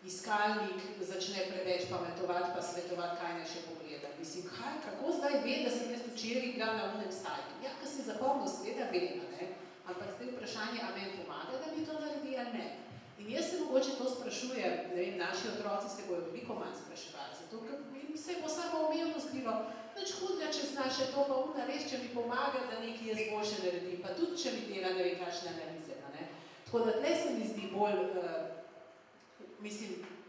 iskalnik začne preveč pametovati, pa svetovati, kaj naj še pogleda. Mislim, kako zdaj ve, da sem jaz včeraj bila na unem sajtu? Ja, ko se zapomnil, seveda vem, ampak zdaj vprašanje, a meni pomaga, da mi to naredi ali ne. In jaz se mogoče to sprašujem, ne vem, naši otroci se bojo veliko manj spraševali, zato ker se bo samo umevno zdelo, nič hudega, če znaš še to pa res, če mi pomaga, da nekaj jaz boljše naredim, pa tudi, če mi dela ne vem kakšne analize. Tako da tle se mi zdi bolj,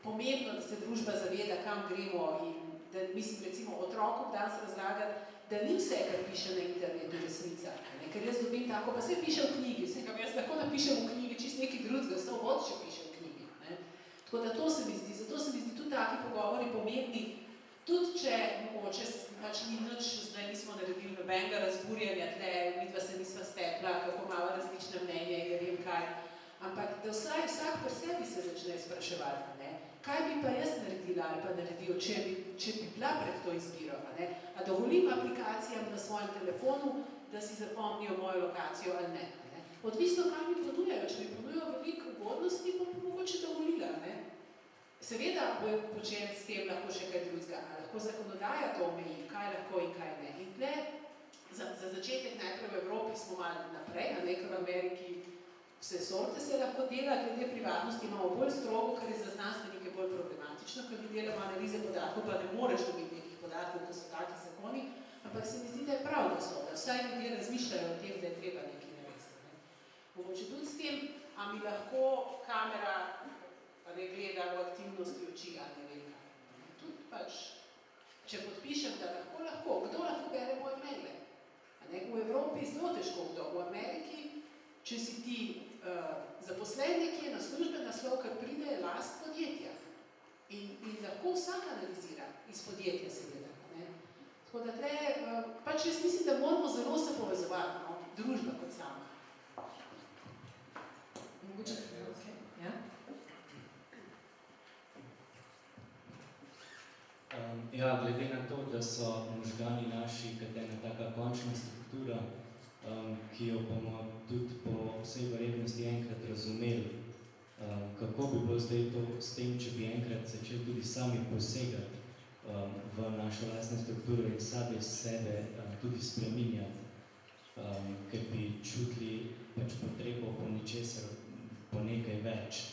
pomembno, da se družba zaveda, kam gremo in da, recimo otrokom danes razlagati, da ni vse, kar piše na internetu, resnica. Ker jaz dobim tako, pa se piše v knjigi, jaz lahko napišem v knjigi, čist nekaj drugega, samo vod, če piše v knjigi. Tako da to se mi zdi, zato se mi zdi tudi taki pogovori pomembni, tudi če mogoče pač ni nič, zdaj nismo naredili nobenega razburjanja tle, midva se nisva stepla, kako malo različne mnenje in ne vem kaj, ampak da vsak pri sebi se začne spraševati, kaj bi pa jaz naredila ali pa naredil, če bi bila pred to izbiro, a dovolim aplikacijam na svojem telefonu, da si zapomnijo mojo lokacijo ali ne. Odvisno, kaj mi ponujajo, če mi ponujajo veliko ugodnosti, pa mogoče dovolila, Seveda bojo početi s tem lahko še kaj drugega, a lahko zakonodaja to omeji, kaj lahko in kaj ne. In tle, za začetek najprej v Evropi smo malo naprej, ker v Ameriki vse sorte se lahko dela, glede privatnosti imamo bolj strogo, ker je za znanstvenike bolj problematično, ker mi delamo analize podatkov, pa ne moreš dobiti nekih podatkov, ko so taki zakoni, ampak se mi zdi, da je prav, da so, da vsaj ljudje razmišljajo o tem, da je treba nekaj narediti. Mogoče tudi s tem, a mi lahko kamera pa ne gleda v aktivnosti oči, ali ne vem kaj. Tudi pač, če podpišem, da lahko, kdo lahko bere moje maile? V Evropi je zelo težko kdo, v Ameriki, če si ti zaposlen nekje na služben naslov, kar pride last podjetja. In lahko vsak analizira iz podjetja seveda. Tako da tle, pač jaz mislim, da moramo zelo se povezovati, družba kot sama. Mogoče, ja? Ja, glede na to, da so možgani naši kot ena taka končna struktura, struktura, ki jo bomo tudi po vsej verjetnosti enkrat razumeli, kako bi bilo zdaj to s tem, če bi enkrat začeli tudi sami posegati v našo lastno strukturo in sami sebe tudi spreminjati, ker bi čutili pač potrebo po ničesar, po nekaj več.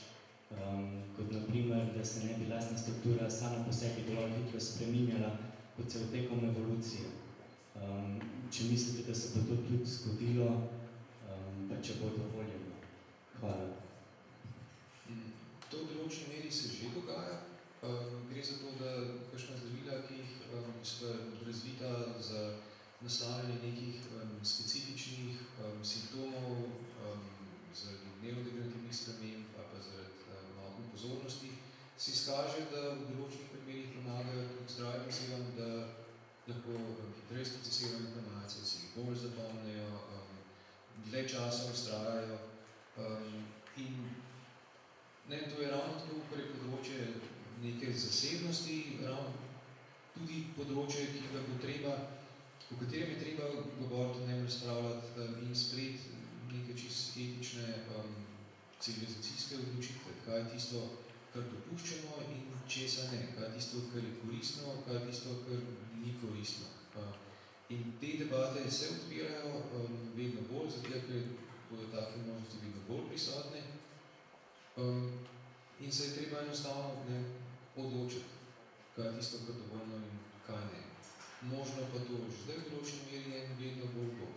Kot naprimer, da se ne bi lastna struktura sama po sebi dovolj hitro spreminjala kot cel tekom evolucije. Če mislite, da se bo to tudi zgodilo, pa če bo dovoljeno. Hvala. To v določeni meri se že dogaja. Gre za to, da kakšna zdravila, ki jih sta razvita za naslavljanje nekih specifičnih simptomov zaradi nevrodegenerativnih sprememb ali pa zaradi motnje pozornosti, se izkaže, da v določenih primerih pomagajo tudi zdravim osebam, da lahko hitreje procesirajo informacije, si jih bolj zapomnejo, dlje časa vztrajajo. In to je ravno tako, kar je področje neke zasebnosti, ravno tudi področje, ki ga bo treba, o katerem je treba govoriti, ne razpravljati in sprejeti neke čisto etične civilizacijske odločitve. Kaj je tisto, kar dopuščamo in česa ne. Kaj je tisto, kar je koristno, kaj je tisto, kar ni koristno. In te debate se odpirajo vedno bolj, zato ker bodo take možnosti vedno bolj prisotne. In se je treba enostavno odločiti, kaj je tisto, kar dovoljno in kaj ne. Možno pa to že zdaj v določeni meri je vedno bolj bo.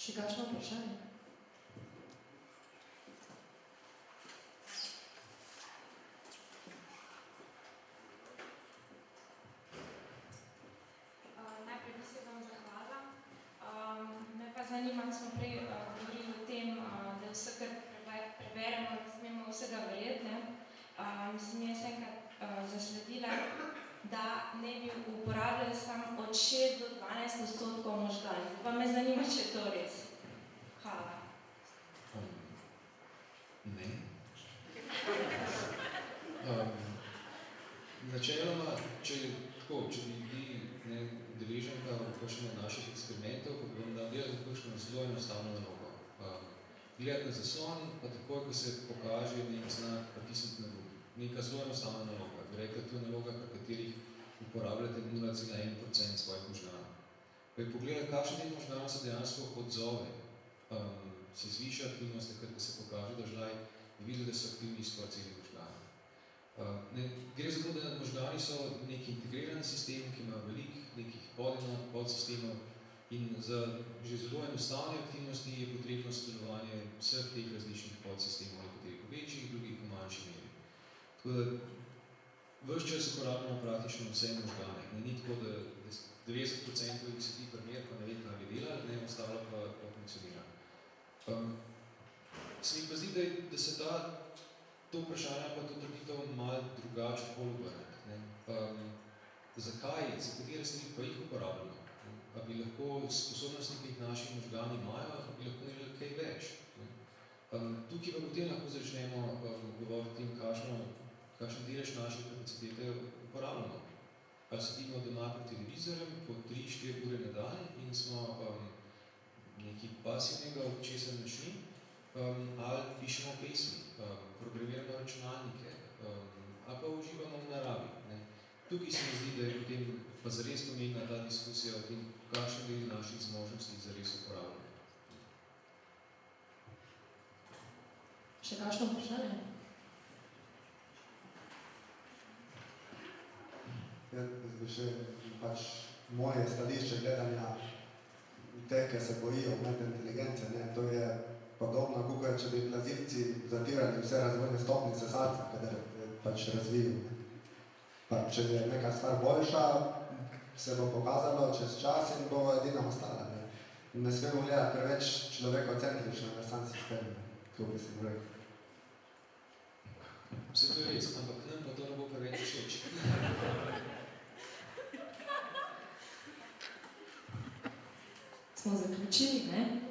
Še kakšno vprašanje? Najprej bi se vam zahvala. Me pa zanima, ko smo prej govorili o tem, da vse, kar preberemo, da smemo vsega verjeti. Sem jaz enkrat zasledila, da ne bi uporabljali samo od 6 do 12% možganov. Pa me zanima, če je to res. Hvala. Ne. Načeloma, če bi bili udeleženka v kakšnem od naših eksperimentov, pa bi vam dal delati kakšno zelo enostavno nalogo. Gledati na zaslon, pa takoj, ko se pokaže nek znak, pa tisniti na gumb. Neka zelo enostavna naloga. Bi rekla, to je naloga, pri katerih uporabljate 0,1% svojih možganov. Pa je pogledati, kakšen del možganov se dejansko odzove. Se zviša aktivnost, takrat, ko se pokaže držaj, je videl, da so aktivni skoraj celi možgani. Gre za to, da možgani so nek integriran sistem, ki ima veliko nekih podsistemov in za že zelo enostavne aktivnosti je potrebno sodelovanje vseh teh različnih podsistemov, nekaterih v večjih, drugih v manjši meri. Tako da ves čas uporabljamo praktično vse možgane. Ni tako, da 90% jih sedi primer, pa ne ve, kaj bi delali, ostalo pa funkcionira. Se mi pa zdi, da se to vprašanje pa to trditev malo drugače polovrniti. Zakaj, za katere stvari pa jih uporabljamo? A bi lahko sposobnosti, ki jih naši možgani imajo, bi lahko naredili kaj več. Tukaj pa potem lahko začnemo govoriti o tem, kakšen delež naše kapacitete uporabljamo. Ali sedimo doma pred televizorjem po 3-4 ure na dan in smo nekaj pasivnega od česa način, ali pišemo pesmi, programiramo računalnike, ali pa uživamo v naravi. Tukaj se mi zdi, da je potem pa zares pomembna ta diskusija o tem, kakšen del naših zmožnosti zares uporabljamo. Še kakšno vprašanje? Še pač moje stališče gledanja te, ki se bojijo umetne inteligence, to je podobno, kot če bi plazilci zatirali vse razvojne stopnice SARS-a, kadar pač razvijo. Pa če je neka stvar boljša, se bo pokazalo čez čas in bo edina ostala. Ne smemo gledati preveč človekocentrično na sam sistem, tako bi sem rekel. Vse to je res, ampak nam pa to ne bo preveč všeč. Smo zaključili, ne?